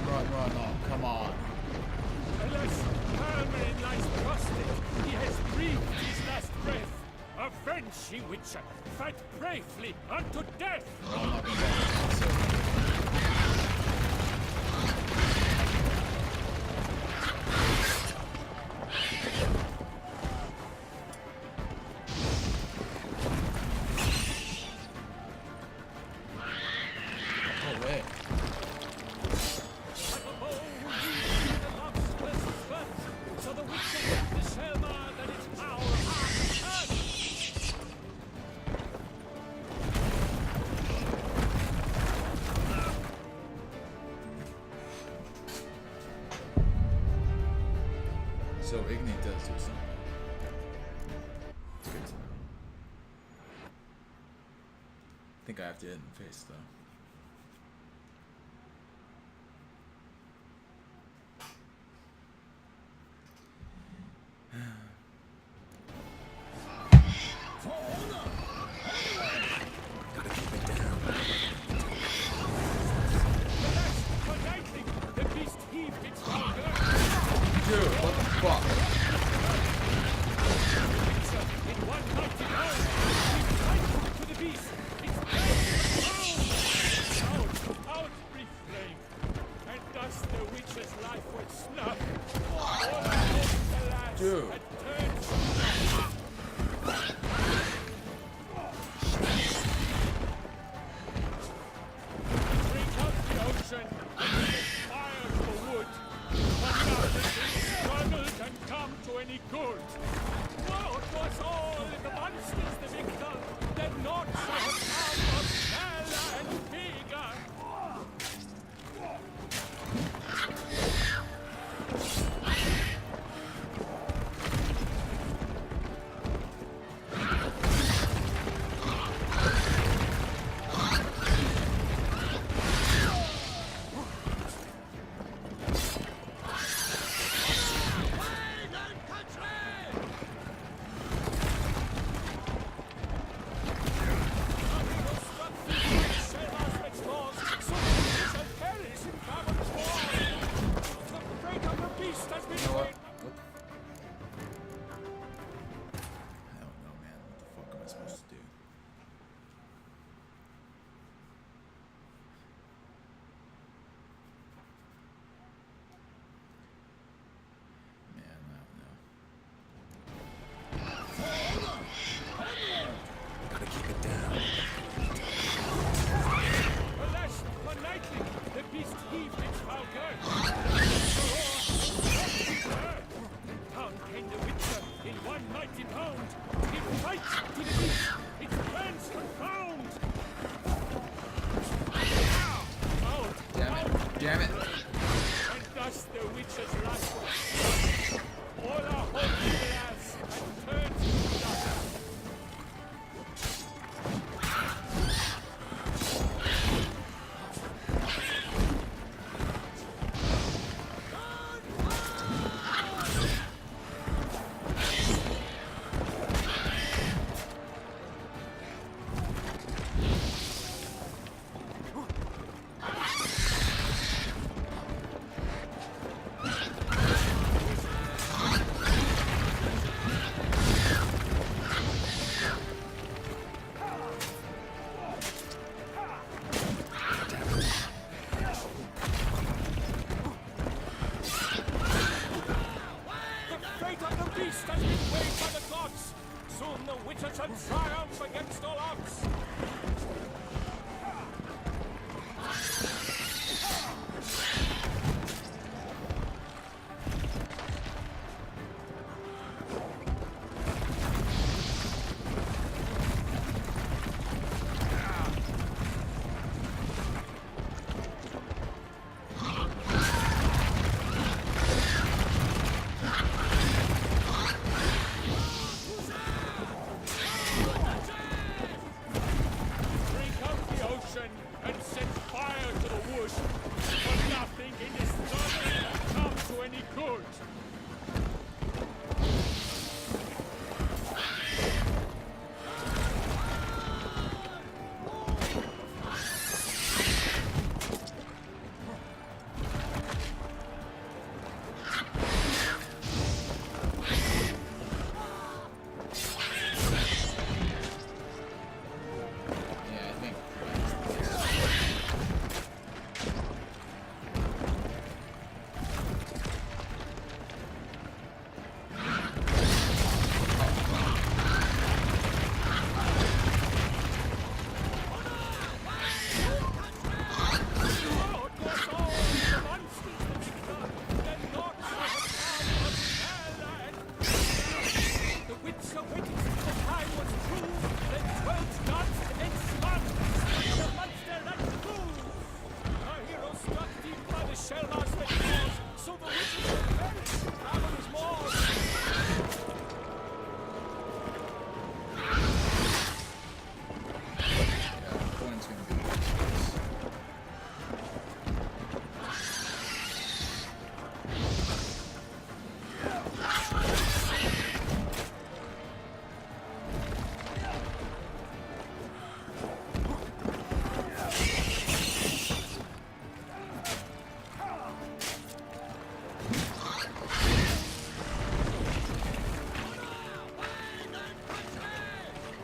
Run. Oh, come on. Alas, Hermelin lies prostrate. He has breathed his last breath. Avenge, ye Witcher. Fight bravely unto death. So Ignite does do something. It's good to know. I think I have to hit it in the face though. Damn it. And thus the witch's life was all our hope glass and turned to dust.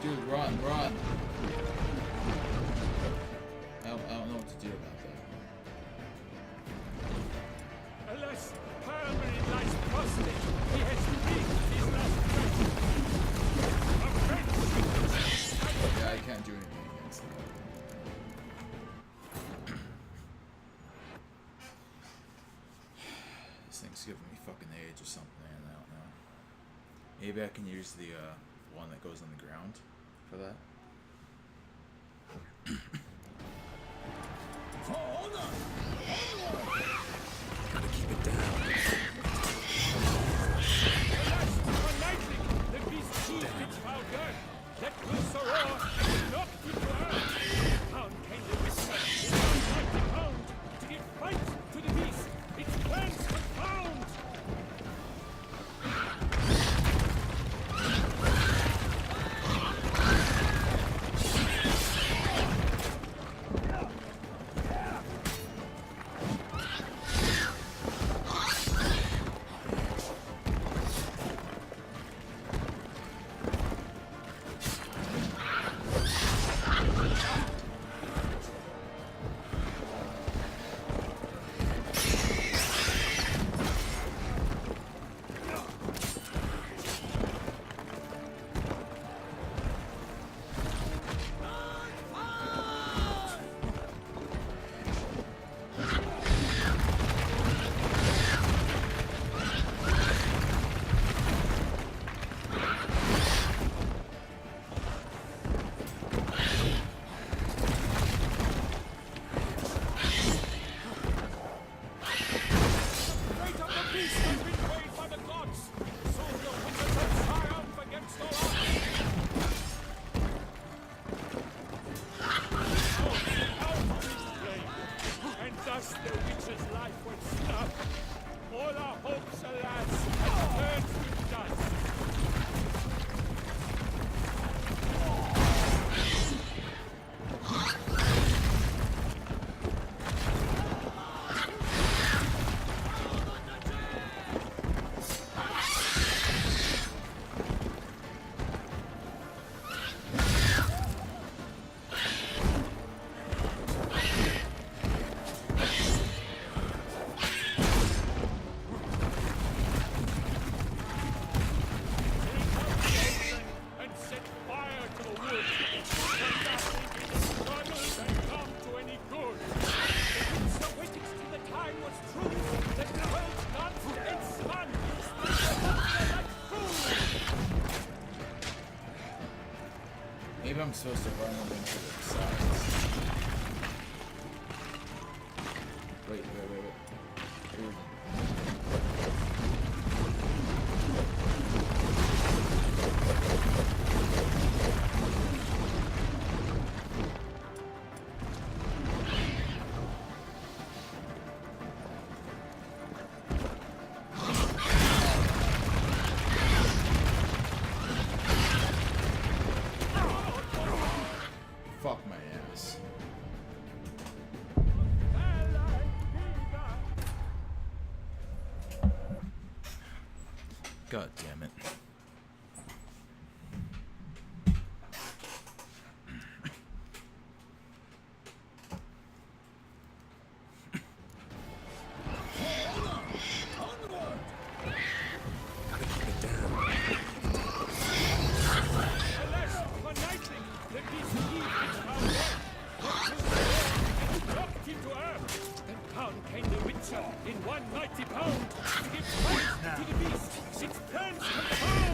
Dude, run, run. I don't know what to do about that. Alas, Parmarin lies prostrate. He has reached his last breath. Yeah, I can't do anything against that. This thing's giving me fucking age or something, and I don't know. Maybe I can use the one that goes on the ground for that. Gotta keep it down. Alas, for lightning, the beast heaved its foul girth, let loose a roar, and knocked it to earth. Down came the whisper, in 190 pound, to give fight to the beast, its plans confound. Maybe I'm supposed to run them into the sides. Wait. Ooh. Fuck my ass. God damn it. In 190 pound, to give fight to the beast, its plans confound.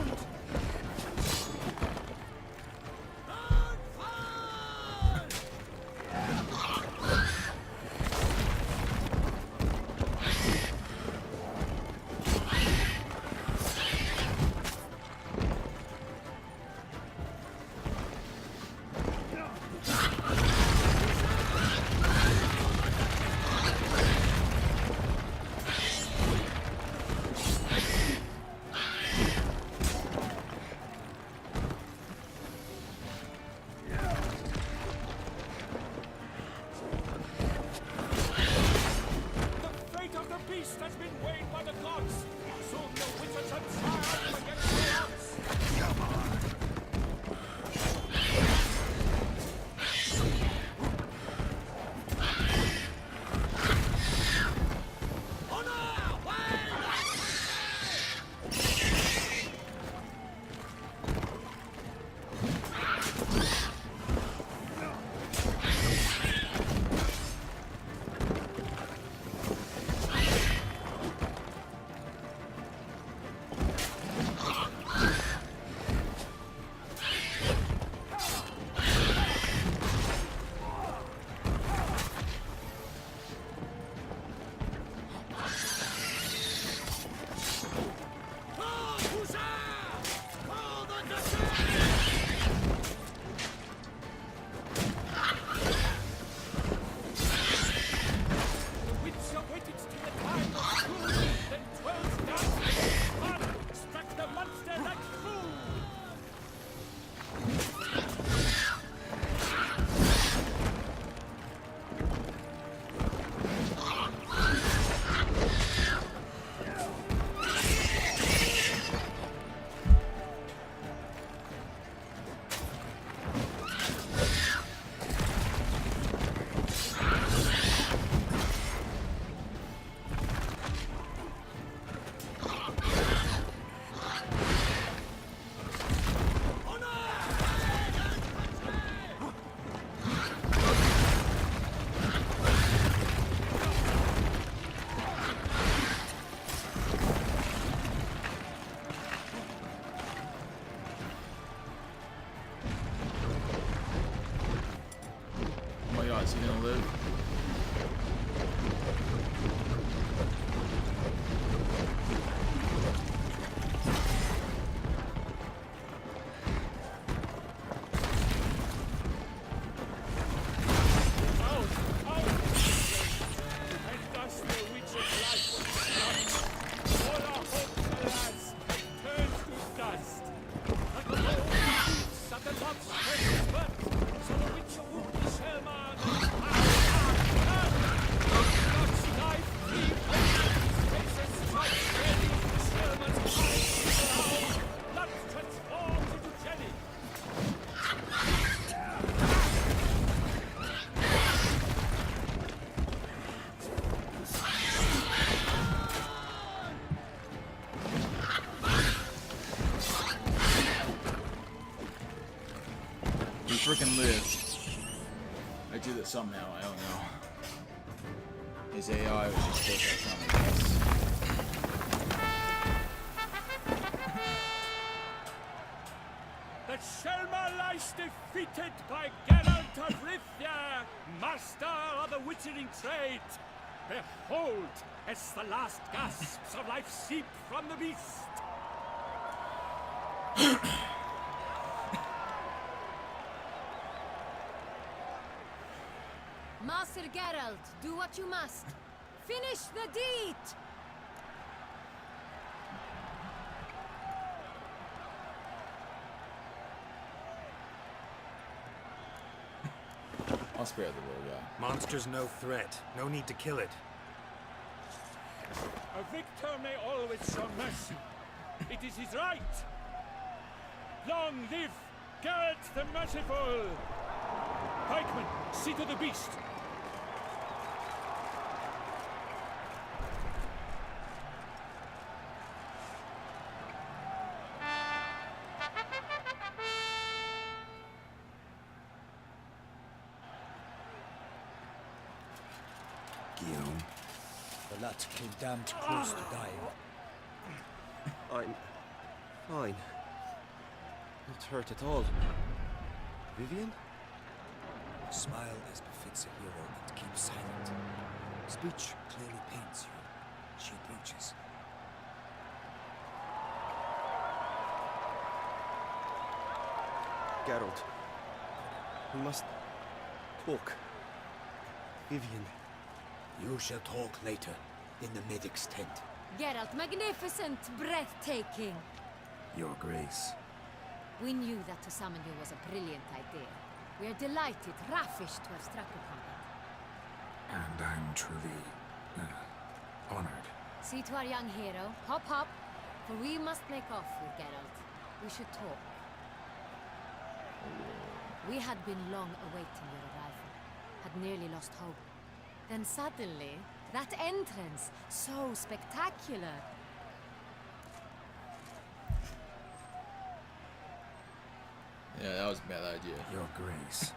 freaking lived. I did it somehow, I don't know. His AI was just supposed to come, I guess. The Shelma lies defeated by Geralt of Rivia, master of the witchering trade. Behold, as the last gasps of life seep from the beast. Master Geralt, do what you must. Finish the deed! I'll spare the little guy. Monster's no threat. No need to kill it. A victor may always show mercy. It is his right. Long live Geralt the Merciful! Pikeman, see to the beast. Guillaume. The lad came damned close to dying. I'm fine. Not hurt at all. Vivian? Smile as befits a hero and keep silent. Speech clearly pains you. She approaches. Geralt. We must talk. Vivian. You shall talk later, in the medic's tent. Geralt, magnificent, breathtaking. Your Grace. We knew that to summon you was a brilliant idea. We are delighted, ravished to have struck upon it. And I'm truly honored. See to our young hero. Hop, hop. For we must make off with Geralt. We should talk. We had been long awaiting your arrival. Had nearly lost hope. Then suddenly, that entrance, so spectacular. Yeah, that was a bad idea. Your Grace.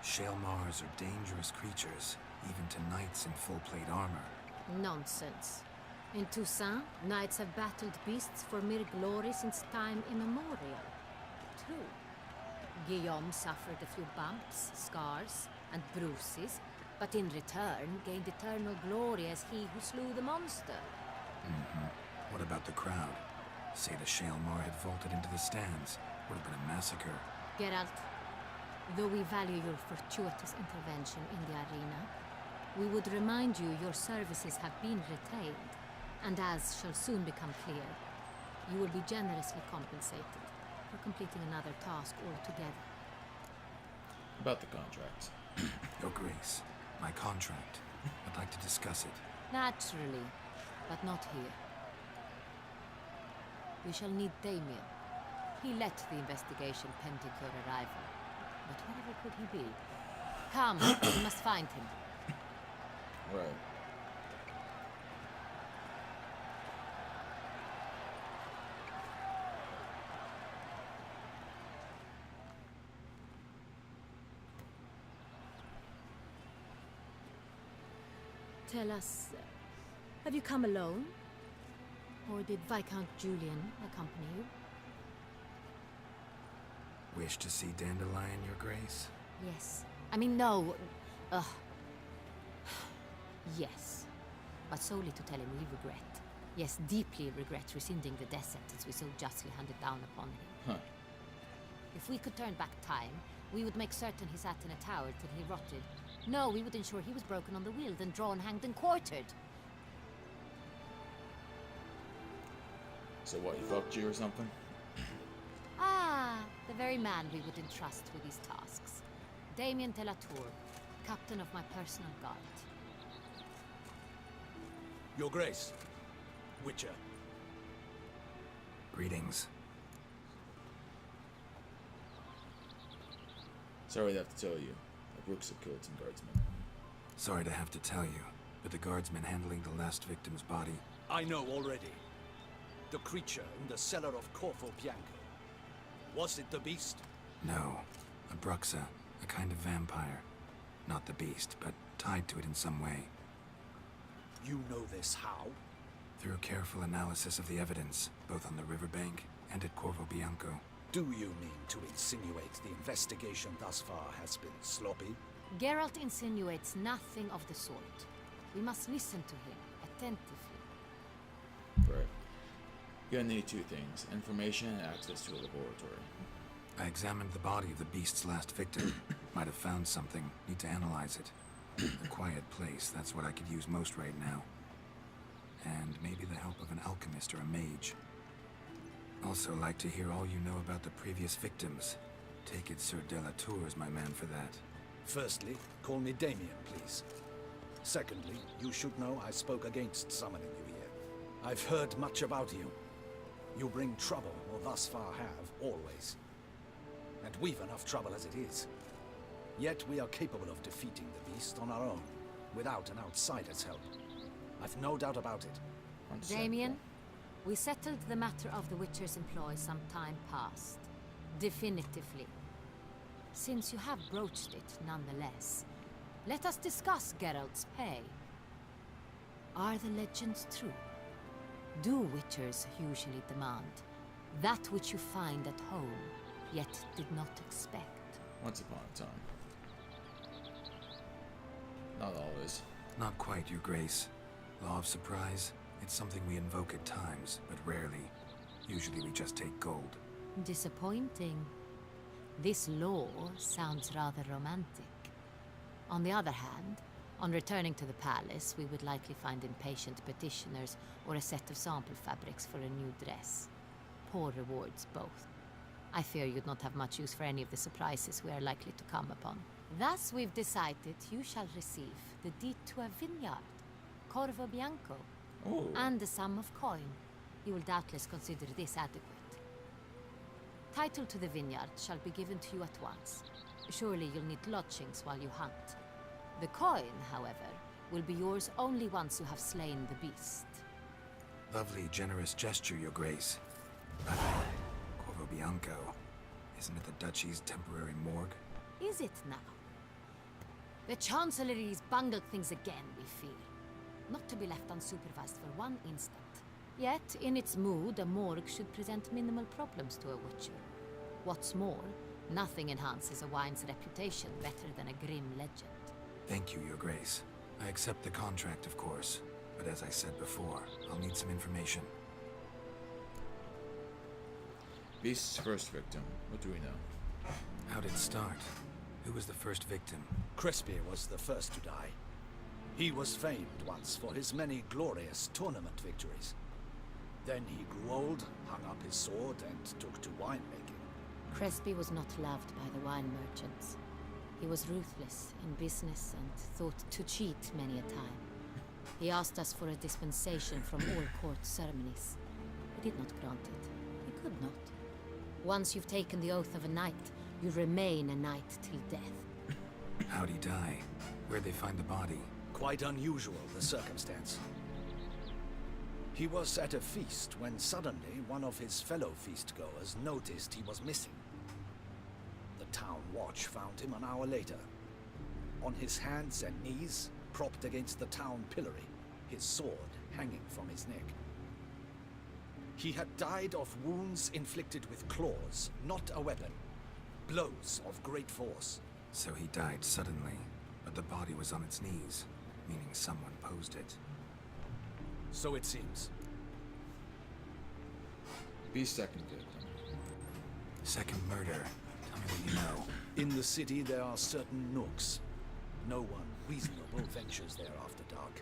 Shaelmars are dangerous creatures, even to knights in full-plate armor. Nonsense. In Toussaint, knights have battled beasts for mere glory since time immemorial. True. Guillaume suffered a few bumps, scars, and bruises, but in return gained eternal glory as he who slew the monster. What about the crowd? Say the Shaelmar had vaulted into the stands. Would have been a massacre. Geralt, though we value your fortuitous intervention in the arena, we would remind you your services have been retained, and as shall soon become clear, you will be generously compensated for completing another task altogether. About the contract. Your Grace, my contract. I'd like to discuss it. Naturally, but not here. We shall need Damien. He led the investigation pending your arrival. But wherever could he be? Come, we must find him. Right. Tell us, have you come alone? Or did Viscount Julian accompany you? Wish to see Dandelion, Your Grace? Yes. I mean, no. Yes. But solely to tell him we regret. Yes, deeply regret rescinding the death sentence we so justly handed down upon him. Huh. If we could turn back time, we would make certain he sat in a tower till he rotted. No, we would ensure he was broken on the wheel, then drawn, hanged, and quartered. So what, he fucked you or something? Ah, the very man we would entrust with these tasks. Damien Telatour, captain of my personal guard. Your Grace, Witcher. Greetings. Sorry to have to tell you. The Brooks have killed some guardsmen. Sorry to have to tell you, but the guardsman handling the last victim's body... I know already. The creature in the cellar of Corvo Bianco. Was it the beast? No. A Bruxa, a kind of vampire. Not the beast, but tied to it in some way. You know this how? Through careful analysis of the evidence, both on the riverbank and at Corvo Bianco. Do you mean to insinuate the investigation thus far has been sloppy? Geralt insinuates nothing of the sort. We must listen to him attentively. Right. You're gonna need two things: information and access to a laboratory. I examined the body of the beast's last victim. Might have found something. Need to analyze it. A quiet place, that's what I could use most right now. And maybe the help of an alchemist or a mage. Also like to hear all you know about the previous victims. Take it Sir Delatour is my man for that. Firstly, call me Damien, please. Secondly, you should know I spoke against summoning you here. I've heard much about you. You bring trouble, or thus far have, always. And we've enough trouble as it is. Yet we are capable of defeating the beast on our own, without an outsider's help. I've no doubt about it. Damien, we settled the matter of the Witcher's employ some time past. Definitively. Since you have broached it, nonetheless, let us discuss Geralt's pay. Are the legends true? Do Witchers usually demand that which you find at home, yet did not expect? Once upon a time. Not always. Not quite, Your Grace. Law of surprise, it's something we invoke at times, but rarely. Usually we just take gold. Disappointing. This law sounds rather romantic. On the other hand, on returning to the palace, we would likely find impatient petitioners or a set of sample fabrics for a new dress. Poor rewards, both. I fear you'd not have much use for any of the surprises we are likely to come upon. Thus, we've decided you shall receive the deed to a vineyard, Corvo Bianco, and a sum of coin. You will doubtless consider this adequate. Title to the vineyard shall be given to you at once. Surely you'll need lodgings while you hunt. The coin, however, will be yours only once you have slain the beast. Lovely, generous gesture, Your Grace. But Corvo Bianco, isn't it the Duchy's temporary morgue? Is it now? The Chancellery's bungled things again, we fear. Not to be left unsupervised for one instant. Yet, in its mood, a morgue should present minimal problems to a Witcher. What's more, nothing enhances a wine's reputation better than a grim legend. Thank you, Your Grace. I accept the contract, of course. But as I said before, I'll need some information. Beast's first victim. What do we know? How did it start? Who was the first victim? Crespi was the first to die. He was famed once for his many glorious tournament victories. Then he grew old, hung up his sword, and took to winemaking. Crespi was not loved by the wine merchants. He was ruthless in business and thought to cheat many a time. He asked us for a dispensation from all court ceremonies. We did not grant it. We could not. Once you've taken the oath of a knight, you remain a knight till death. How'd he die? Where'd they find the body? Quite unusual, the circumstance. He was at a feast when suddenly one of his fellow feastgoers noticed he was missing. The town watch found him an hour later. On his hands and knees, propped against the town pillory, his sword hanging from his neck. He had died of wounds inflicted with claws, not a weapon. Blows of great force. So he died suddenly, but the body was on its knees, meaning someone posed it. So it seems. Beast's second victim. Second murder. Tell me what you know. In the city there are certain nooks. No one reasonable ventures there after dark.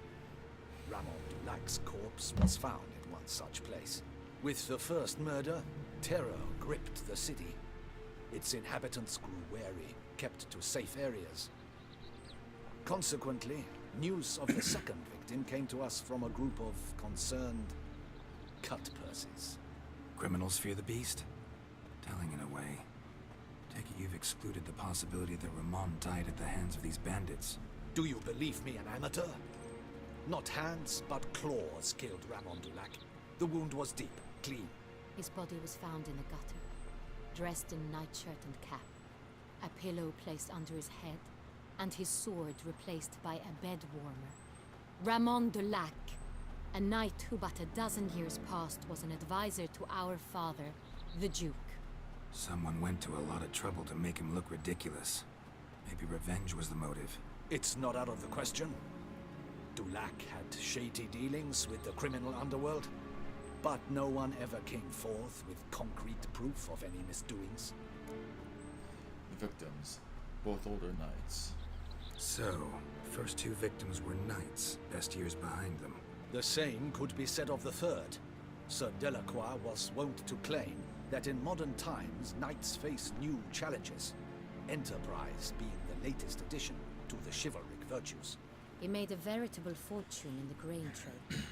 Ramon Dulac's corpse was found in one such place. With the first murder, terror gripped the city. Its inhabitants grew wary, kept to safe areas. Consequently, news of the second victim came to us from a group of concerned cut-purses. Criminals fear the beast? Telling in a way. Take it you've excluded the possibility that Ramon died at the hands of these bandits. Do you believe me an amateur? Not hands, but claws killed Ramon Dulac. The wound was deep, clean. His body was found in a gutter, dressed in nightshirt and cap. a pillow placed under his head, and his sword replaced by a bed warmer. Ramon de Lac, a knight who but a dozen years past was an advisor to our father, the Duke. Someone went to a lot of trouble to make him look ridiculous. Maybe revenge was the motive. It's not out of the question. Dulac had shady dealings with the criminal underworld, but no one ever came forth with concrete proof of any misdoings. The victims, both older knights. So, first two victims were knights, best years behind them. The same could be said of the third. Sir Delacroix was wont to claim that in modern times, knights face new challenges, enterprise being the latest addition to the chivalric virtues. He made a veritable fortune in the grain trade.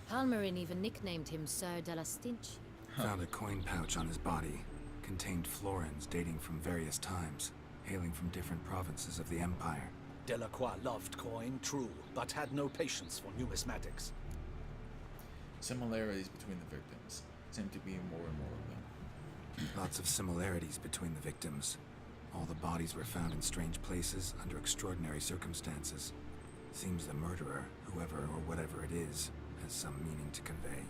Palmerin even nicknamed him Sir de la Stinch. Found a coin pouch on his body. Contained florins dating from various times, hailing from different provinces of the Empire. Delacroix loved coin, true, but had no patience for numismatics. Similarities between the victims seem to be more and more of them. Lots of similarities between the victims. All the bodies were found in strange places under extraordinary circumstances. Seems the murderer, whoever or whatever it is, has some meaning to convey.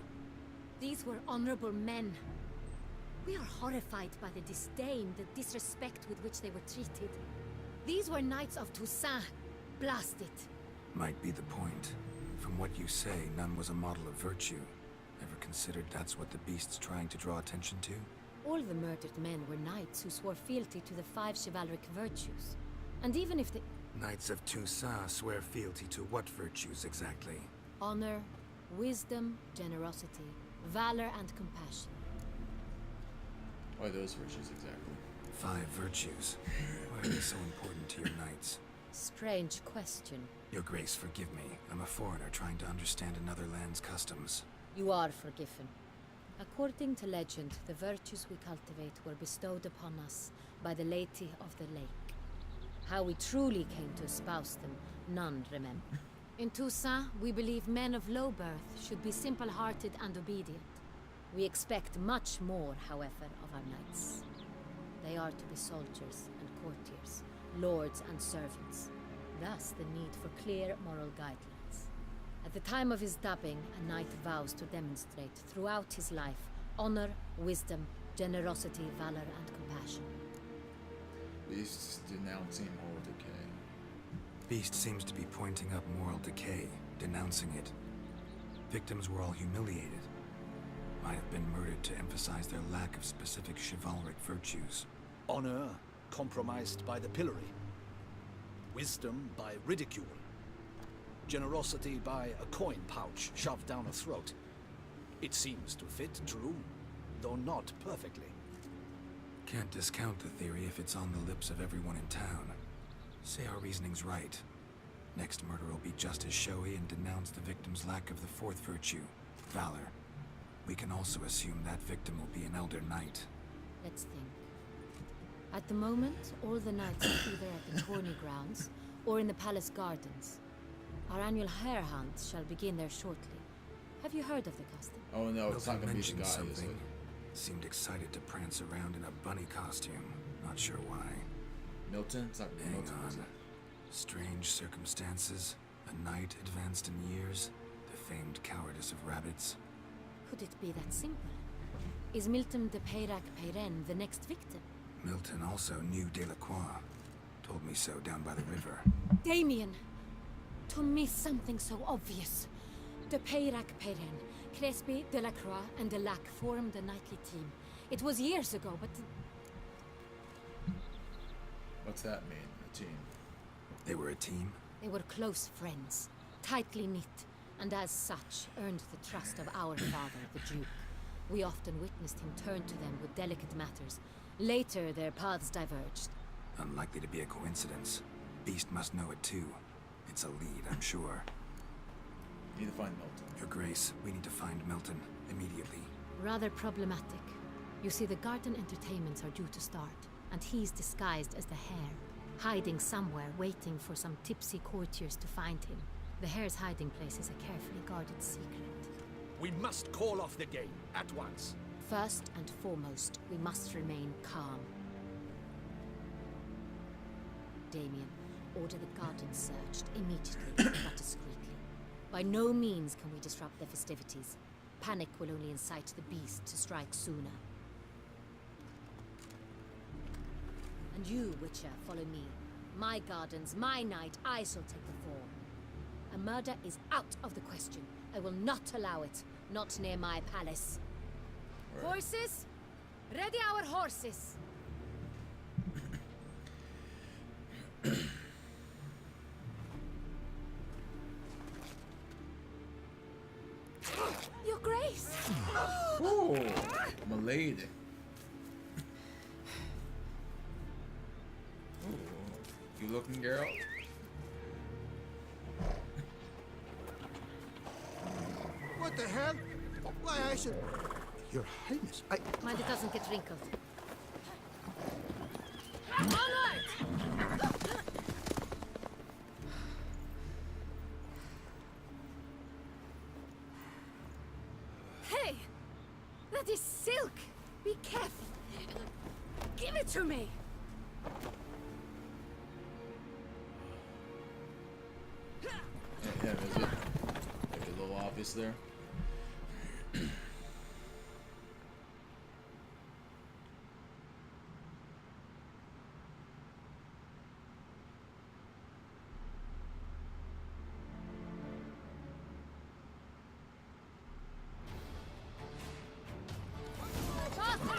These were honorable men. We are horrified by the disdain, the disrespect with which they were treated. These were knights of Toussaint. Blast it. Might be the point. From what you say, none was a model of virtue. Ever considered that's what the beast's trying to draw attention to? All the murdered men were knights who swore fealty to the 5 chivalric virtues. And even if the... Knights of Toussaint swear fealty to what virtues exactly? Honor, wisdom, generosity, valor, and compassion. Why those virtues exactly? 5 virtues. Why are they so important to your knights? Strange question. Your Grace, forgive me. I'm a foreigner trying to understand another land's customs. You are forgiven. According to legend, the virtues we cultivate were bestowed upon us by the Lady of the Lake. How we truly came to espouse them, none remember. In Toussaint, we believe men of low birth should be simple-hearted and obedient. We expect much more, however, of our knights. They are to be soldiers and courtiers, lords and servants. Thus, the need for clear moral guidelines. At the time of his dubbing, a knight vows to demonstrate throughout his life honor, wisdom, generosity, valor, and compassion. Beasts denouncing moral decay. Beast seems to be pointing up moral decay, denouncing it. Victims were all humiliated. Might have been murdered to emphasize their lack of specific chivalric virtues. Honor compromised by the pillory. Wisdom by ridicule. Generosity by a coin pouch shoved down a throat. It seems to fit, true, though not perfectly. Can't discount the theory if it's on the lips of everyone in town. Say our reasoning's right. Next murder will be just as showy and denounce the victim's lack of the 4th virtue, valor. We can also assume that victim will be an elder knight. Let's think. At the moment, all the knights are either at the tourney grounds or in the palace gardens. Our annual hare hunt shall begin there shortly. Have you heard of the custom? Oh no, it's not gonna be the guy, is something. it? Seemed excited to prance around in a bunny costume. Not sure why. Milton? It's not Hang Milton, is on. it? Strange circumstances. A knight advanced in years. The famed cowardice of rabbits. Could it be that simple? Is Milton de Peyrac Peyren the next victim? Milton also knew Delacroix. Told me so down by the river. Damien! To miss something so obvious. De Peyrac Peyren, Crespi, Delacroix, and Delac formed a knightly team. It was years ago, but... What's that mean, a team? They were a team? They were close friends, tightly knit, and as such earned the trust of our father, the Duke. We often witnessed him turn to them with delicate matters. Later, their paths diverged. Unlikely to be a coincidence. Beast must know it too. It's a lead, I'm sure. We need to find Milton. Your Grace, we need to find Milton immediately. Rather problematic. You see, the garden entertainments are due to start, and he's disguised as the hare, hiding somewhere, waiting for some tipsy courtiers to find him. The hare's hiding place is a carefully guarded secret. We must call off the game, at once. First and foremost, we must remain calm. Damien. Order the gardens searched immediately, but discreetly. By no means can we disrupt their festivities. Panic will only incite the beast to strike sooner. And you, Witcher, follow me. My gardens, my night, I shall take the fall. A murder is out of the question. I will not allow it. Not near my palace. Right. Horses? Ready our horses! Your Grace! Oh, my lady. Ooh, you looking, Geralt? What the hell? Why, I should... Your Highness, I... Mind it doesn't get wrinkled. Onward! Hey! That is silk! Be careful! Give it to me! Yeah, is it? Like a little obvious there.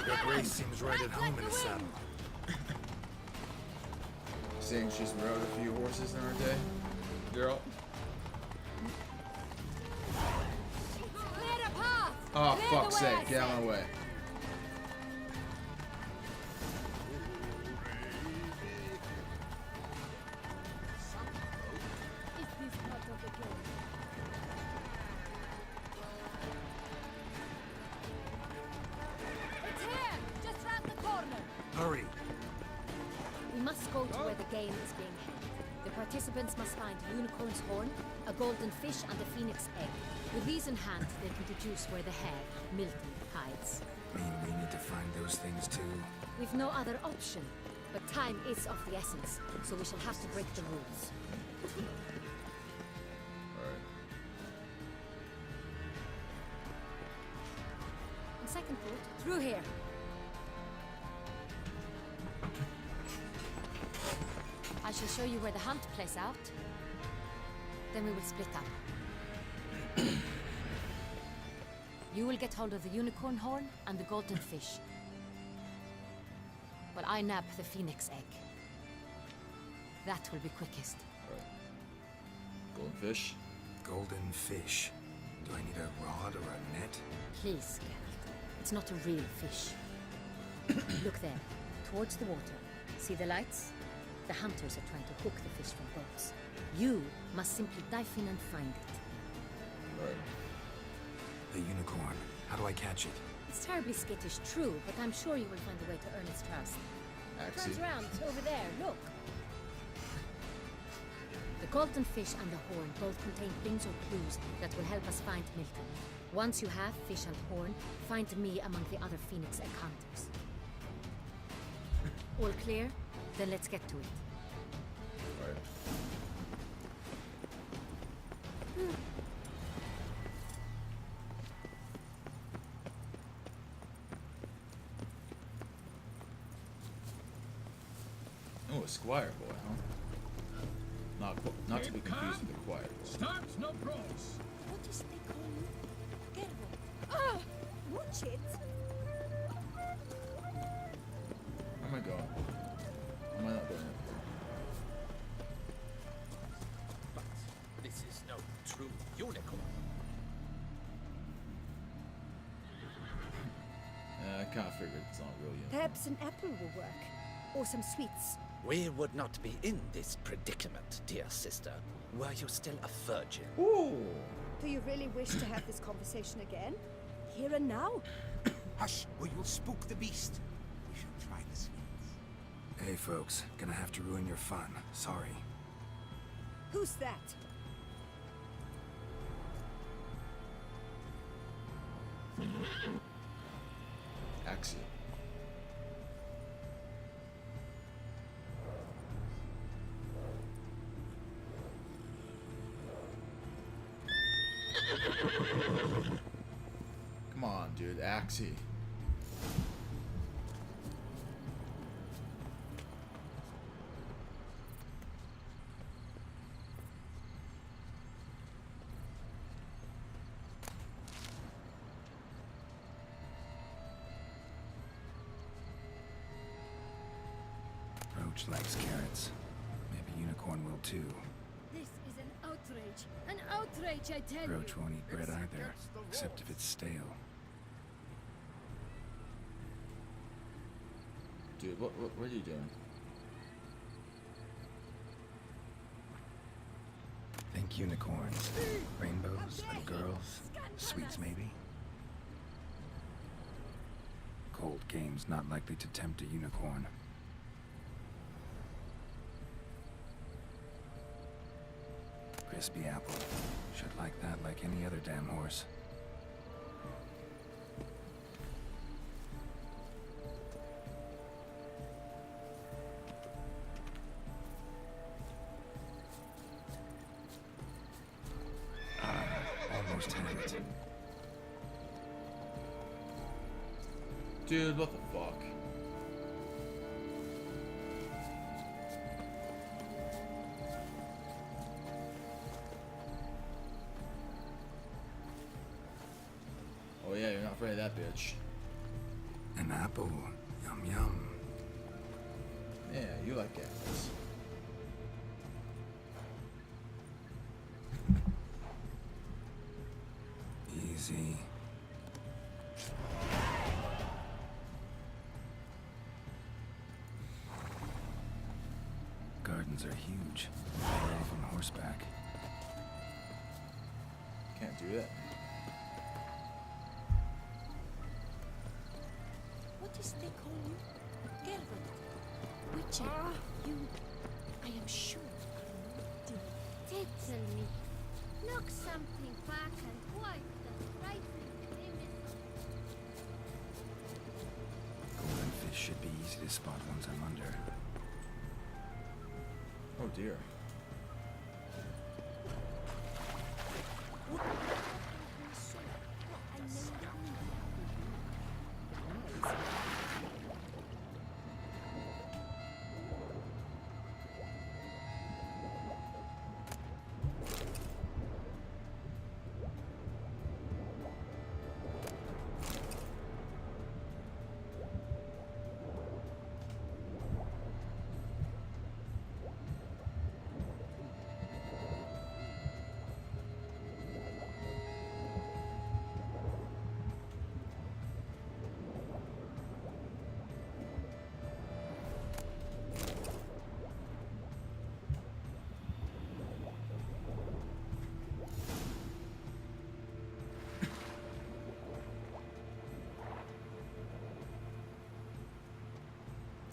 Your Grace seems right at home in the saddle. Saying she's rode a few horses in her day, Geralt. Clear the path! Oh, Clear fuck's the way, sake, get out of my way. It's here! Just round the corner! Hurry! We must go to where the game is being held. The participants must find a unicorn's horn, a golden fish, and a phoenix egg. With these in hand, they can deduce where the hare, Milton, hides. Mean we need to find those things too? We've no other option. But time is of the essence, so we shall have to break the rules. Alright. On second thought, through here. I shall show you where the hunt plays out. Then we will split up. You will get hold of the unicorn horn and the golden fish. While I nab the phoenix egg. That will be quickest. Alright. Golden fish. Golden fish. Do I need a rod or a net? Please, Geralt. It's not a real fish. Look there, towards the water. See the lights? The hunters are trying to hook the fish from boats. You must simply dive in and find it. Alright. The unicorn. How do I catch it? It's terribly skittish, true, but I'm sure you will find a way to earn its trust. Axie. Turns around, over there, look. The golden fish and the horn both contain things or clues that will help us find Milton. Once you have fish and horn, find me among the other Phoenix Egg hunters. All clear? Then let's get to it. Alright. Oh, a squire boy, huh? Not to be confused with a quiet boy. Start no pros. What is they call you? Geralt. Ah! Watch it! Where am I going? Am I not going up here? But this is no true unicorn. I kind of figured it's not real yet. Perhaps an apple will work. Or some sweets. We would not be in this predicament, dear sister, were you still a virgin. Ooh! Do you really wish to have this conversation again? Here and now? Hush, or you'll spook the beast. We should try the sweets. Hey folks, gonna have to ruin your fun. Sorry. Who's that? Axie. dude. Axie. Roach likes carrots. Maybe Unicorn will too. This is an outrage. An outrage, I tell you. Roach won't eat bread either, except if it's stale. Dude, what are you doing? Think unicorns, rainbows, little girls, sweets maybe? Cold game's not likely to tempt a unicorn. Crispy apple. Should like that like any other damn horse. Almost had it. Dude, what the fuck? Oh yeah, you're not afraid of that bitch. An apple. Yum yum. Yeah, you like apples. Easy. Gardens are huge. They're off on horseback. Can't do that. What is they call you? Geralt. Witcher. You, I am sure, are not dead. Tickle me. Knock something back and wipe the frightening image. Golden fish should be easy to spot once I'm under. Oh dear.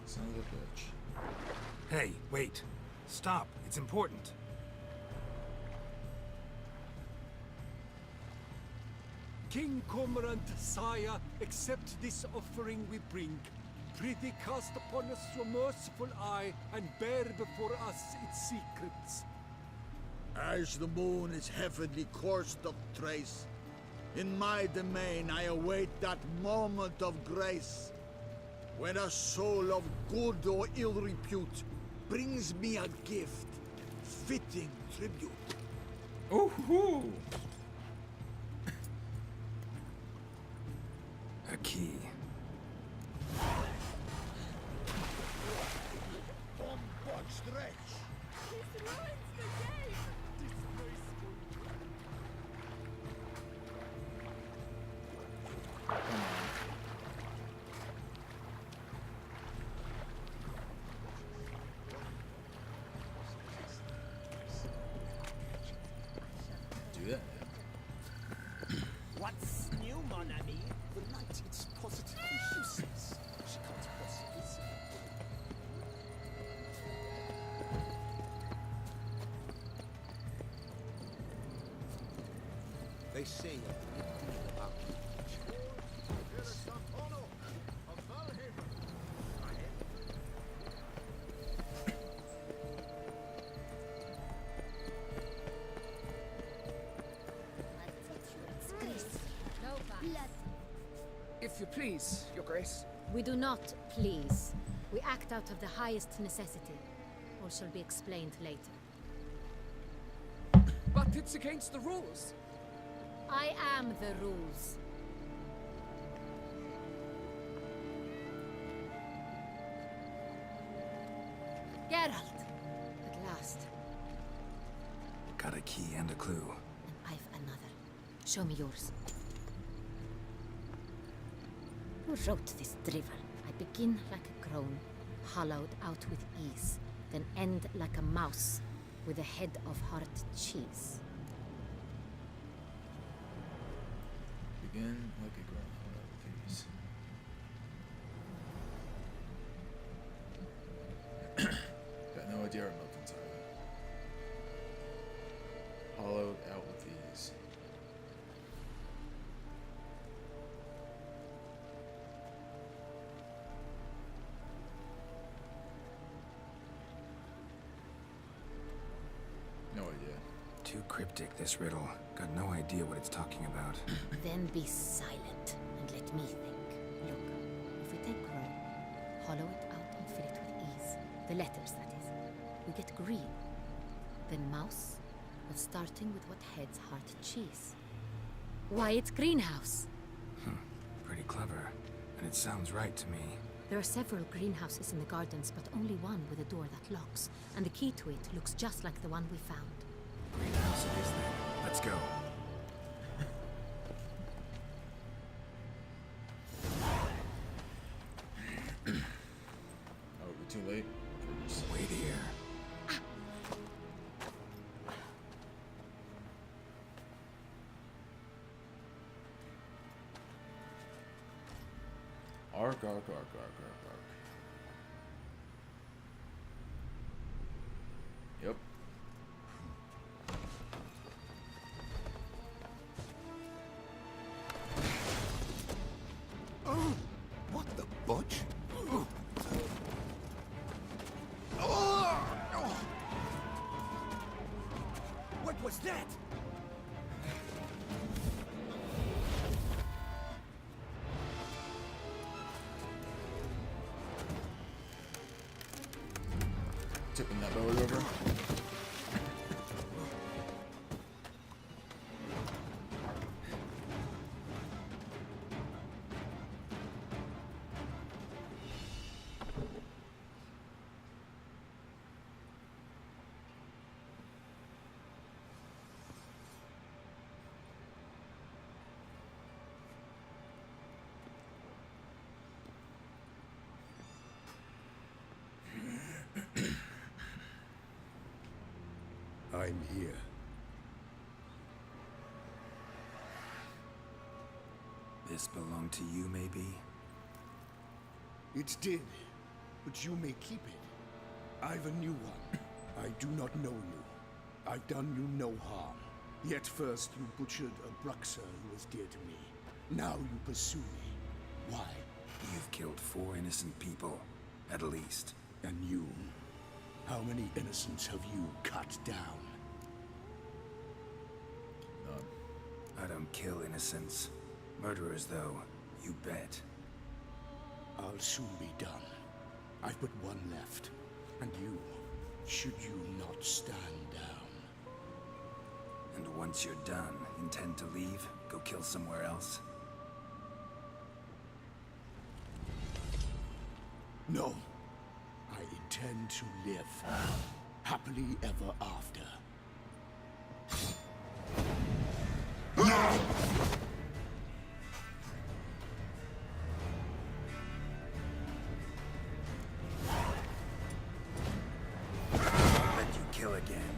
Son of a bitch. Hey, wait. Stop. It's important. King Cormorant, sire, accept this offering we bring. Prithee cast upon us your merciful eye, and bear before us its secrets. As the moon is heavenly coursed of trace, in my domain I await that moment of grace, when a soul of good or ill repute brings me a gift, fitting tribute. Ooh-hoo! A key. Stretch. This ruins the game! Do that. What's new, mon ami? The light, it's positively useless. She can't possibly see. They say a great deal about you. Blood. Please, Your Grace. We do not please. We act out of the highest necessity. Or shall be explained later. But it's against the rules. I am the rules. Geralt! At last. Got a key and a clue. And I've another. Show me yours. Who wrote this drivel? I begin like a crone, hollowed out with ease, then end like a mouse, with a head of hard cheese. Begin like a groundhog with ease. Got no idea where Milton's are. Hollowed out with ease. No idea. Too cryptic, this riddle. Got no idea what it's talking about. Then be silent and let me think. Look, if we take grow, hollow it out and fill it with ease. The letters, that is. We get green. Then mouse, but starting with what heads heart cheese. Why, it's greenhouse. Pretty clever. And it sounds right to me. There are several greenhouses in the gardens, but only one with a door that locks. And the key to it looks just like the one we found. Greenhouse it is then. Let's go. Oh, we're too late? Wait here. Ark, ark, ark, ark, ark, ark. Yep. Oh, what the butch? What was that? Tipping that belly over. I'm here. This belonged to you, maybe? It did, but you may keep it. I've a new one. I do not know you. I've done you no harm. Yet first you butchered a Bruxer who was dear to me. Now you pursue me. Why? You've killed 4 innocent people, at least. And you? How many innocents have you cut down? I don't kill innocents. Murderers, though, you bet. I'll soon be done. I've but one left. And you, should you not stand down. And once you're done, intend to leave? Go kill somewhere else? No. I intend to live. Happily ever after. Let you kill again.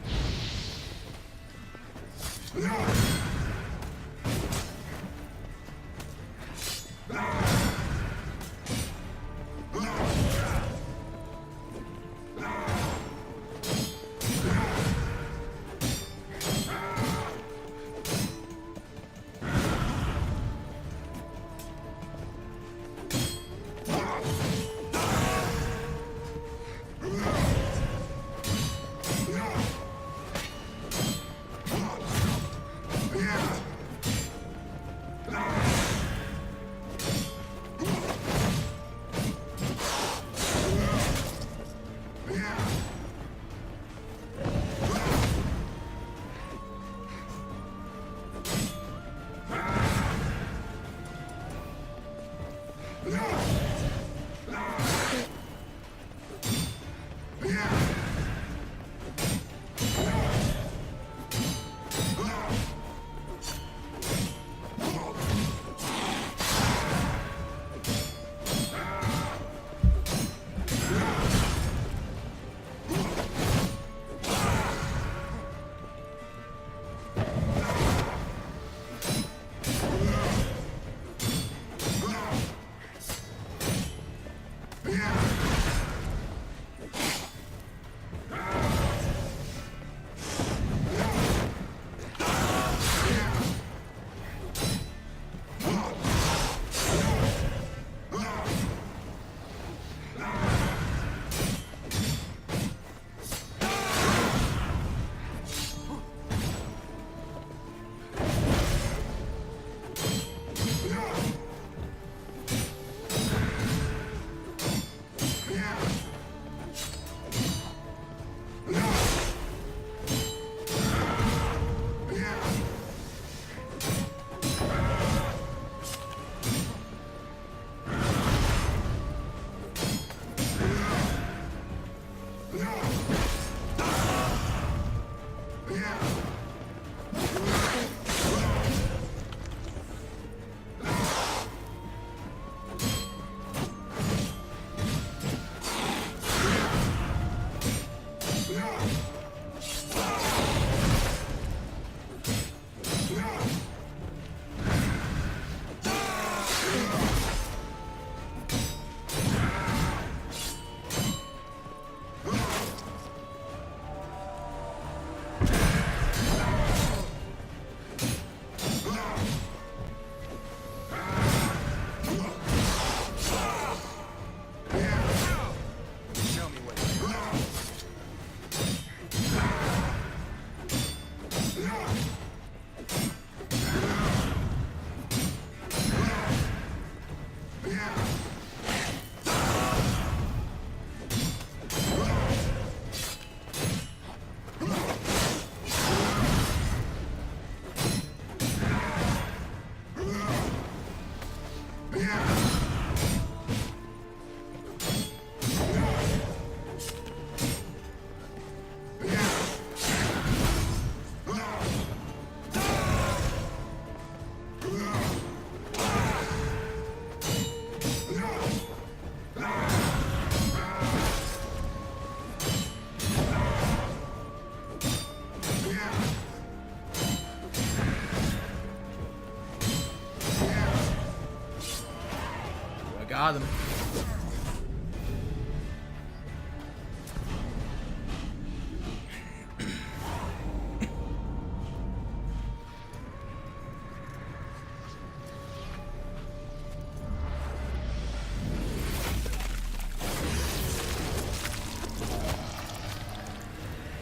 Got him.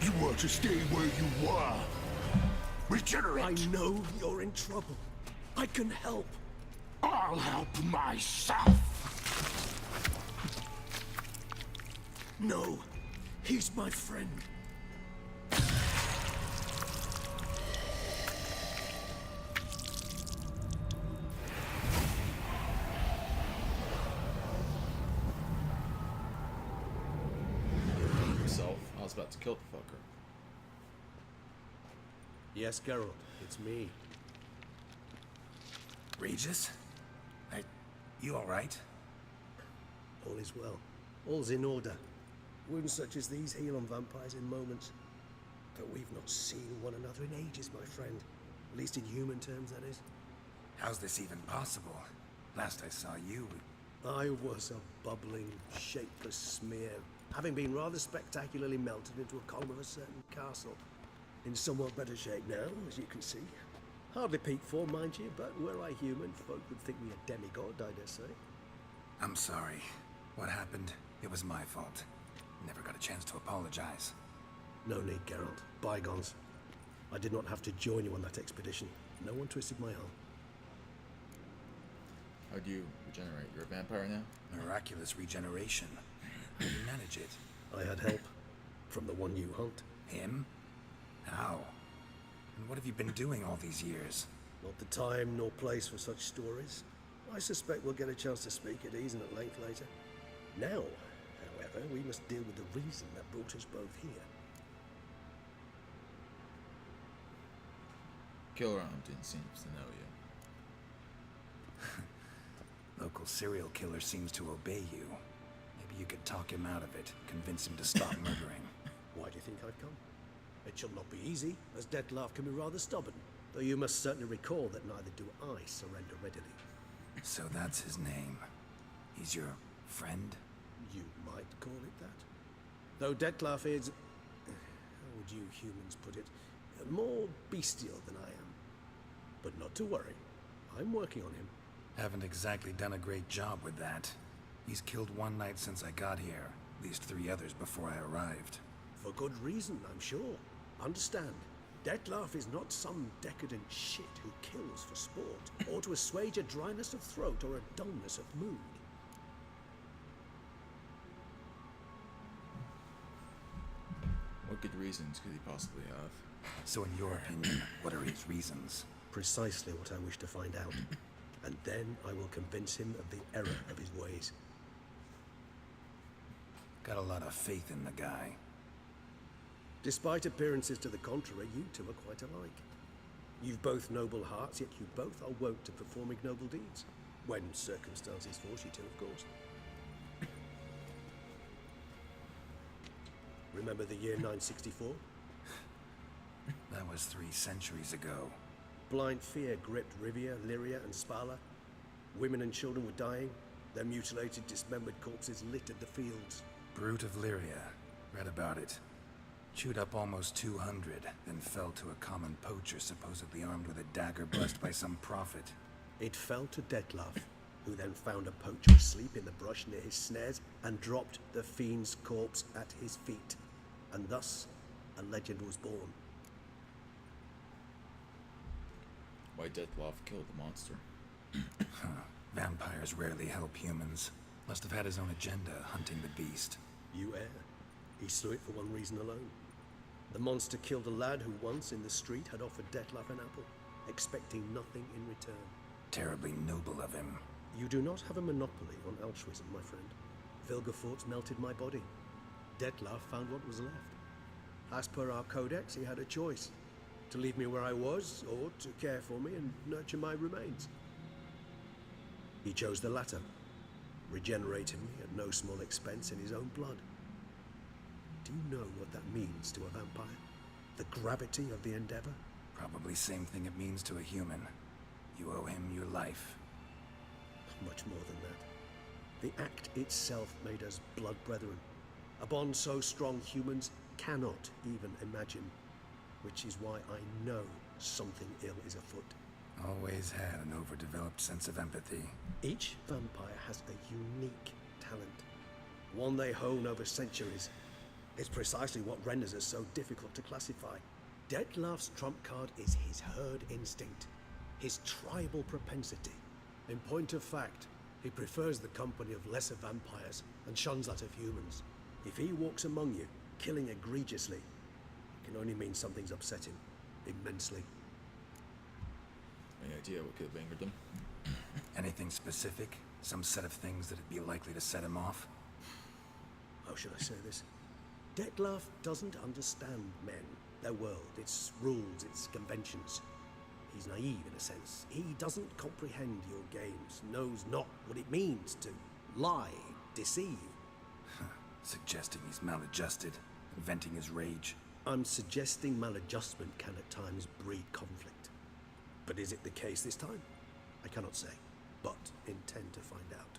You want to stay where you were. Regenerate. I know you're in trouble. I can help. I'll help myself. No, he's my friend. Himself. I was about to kill the fucker. Yes, Geralt, it's me. Regis? You alright? All is well. All's in order. Wounds such as these heal on vampires in moments. But we've not seen one another in ages, my friend. At least in human terms, that is. How's this even possible? Last I saw you... I was a bubbling, shapeless smear, having been rather spectacularly melted into a column of a certain castle. In somewhat better shape now, as you can see. Hardly peak form, mind you, but were I human, folk would think me a demigod, I dare say. I'm sorry. What happened? It was my fault. Never got a chance to apologize. No need, Geralt. Bygones. I did not have to join you on that expedition. No one twisted my arm. How do you regenerate? You're a vampire now? Miraculous regeneration. How do you manage it? I had help. From the one you hunt. Him? How? And what have you been doing all these years? Not the time nor place for such stories. I suspect we'll get a chance to speak at ease and at length later. Now, however, we must deal with the reason that brought us both here. Killer Hunting seems to know you. Local serial killer seems to obey you. Maybe you could talk him out of it, convince him to stop murdering. Why do you think I've come? It shall not be easy, as Dettlaff can be rather stubborn. Though you must certainly recall that neither do I surrender readily. So that's his name. He's your friend? You might call it that. Though Dettlaff is, how would you humans put it, more bestial than I am. But not to worry, I'm working on him. Haven't exactly done a great job with that. He's killed one knight since I got here, at least 3 others before I arrived. For good reason, I'm sure. Understand, Dettlaff is not some decadent shit who kills for sport, or to assuage a dryness of throat or a dullness of mood. What good reasons could he possibly have? So in your opinion, what are his reasons? Precisely what I wish to find out. And then I will convince him of the error of his ways. Got a lot of faith in the guy. Despite appearances to the contrary, you two are quite alike. You've both noble hearts, yet you both are wont to perform ignoble deeds. When circumstances force you to, of course. Remember the year 964? That was 3 centuries ago. Blind fear gripped Rivia, Lyria, and Spala. Women and children were dying. Their mutilated, dismembered corpses littered the fields. Brute of Lyria. Read about it. Chewed up almost 200, then fell to a common poacher supposedly armed with a dagger blessed by some prophet. It fell to Dettlaff, who then found a poacher asleep in the brush near his snares and dropped the fiend's corpse at his feet. And thus, a legend was born. Why Dettlaff killed the monster? Vampires rarely help humans. Must have had his own agenda, hunting the beast. You err. He slew it for one reason alone. The monster killed a lad who once in the street had offered Dettlaff an apple, expecting nothing in return. Terribly noble of him. You do not have a monopoly on altruism, my friend. Vilgefortz melted my body. Dettlaff found what was left. As per our codex, he had a choice. To leave me where I was, or to care for me and nurture my remains. He chose the latter, regenerating me at no small expense in his own blood. Do you know what that means to a vampire? The gravity of the endeavor? Probably same thing it means to a human. You owe him your life. Much more than that. The act itself made us blood brethren. A bond so strong humans cannot even imagine. Which is why I know something ill is afoot. Always had an overdeveloped sense of empathy. Each vampire has a unique talent. One they hone over centuries. It's precisely what renders us so difficult to classify. Dettlaff's trump card is his herd instinct. His tribal propensity. In point of fact, he prefers the company of lesser vampires and shuns that of humans. If he walks among you, killing egregiously, it can only mean something's upset him. Immensely. Any idea what could have angered them? Anything specific? Some set of things that'd be likely to set him off? How should I say this? Dettlaff doesn't understand men, their world, its rules, its conventions. He's naive in a sense. He doesn't comprehend your games, knows not what it means to lie, deceive. Suggesting he's maladjusted, venting his rage. I'm suggesting maladjustment can at times breed conflict. But is it the case this time? I cannot say, but intend to find out.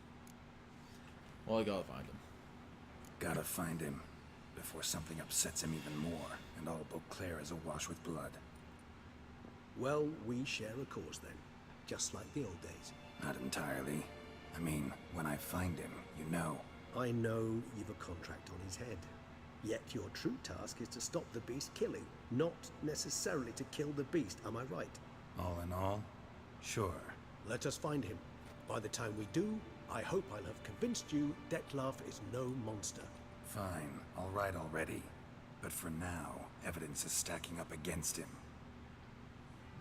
Well, I gotta find him. Gotta find him, before something upsets him even more, and all Beauclair is awash with blood. Well, we share a cause then, just like the old days. Not entirely. I mean, when I find him, you know. I know you've a contract on his head. Yet your true task is to stop the beast killing, not necessarily to kill the beast, am I right? All in all, sure. Let us find him. By the time we do, I hope I'll have convinced you Dettlaff is no monster. Fine, all right already. But for now, evidence is stacking up against him.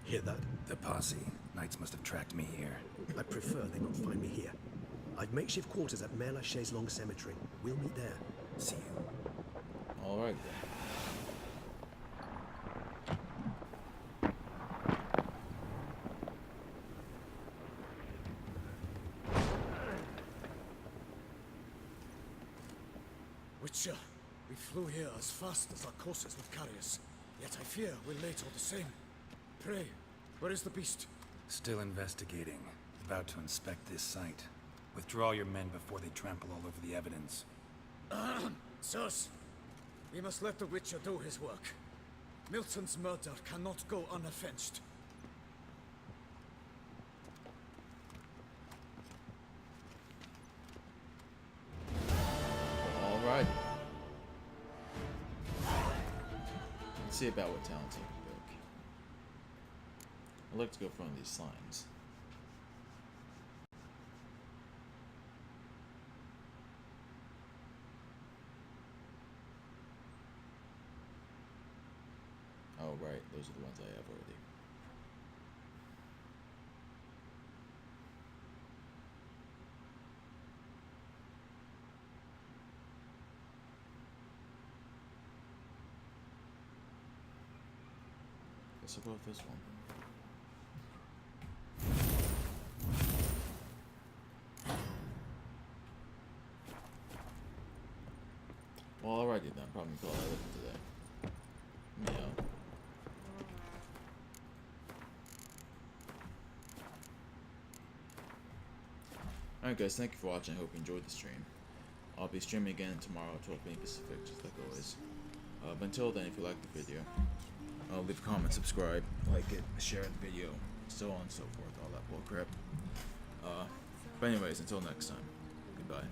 Hear that? The posse. Knights must have tracked me here. I prefer they not find me here. I've makeshift quarters at Mère Lachaise Long Cemetery. We'll meet there. See you. All right then. Witcher, we flew here as fast as our courses would carry us. Yet I fear we're late all the same. Pray, where is the beast? Still investigating. About to inspect this site. Withdraw your men before they trample all over the evidence. Sirs, we must let the Witcher do his work. Milton's murder cannot go unavenged. Alright. Let's see about what talents I can book. I'd like to go for one of these signs. Oh, right. Those are the ones I have already. Guess I'll go with this one. Well, alrighty then. Probably call that it today. Yeah. Alright guys, thank you for watching. I hope you enjoyed the stream. I'll be streaming again tomorrow at 12 p.m. Pacific, just like always. But until then, if you liked the video, leave a comment, subscribe, like it, share the video, so on and so forth, all that bullcrap. But anyways, until next time, goodbye.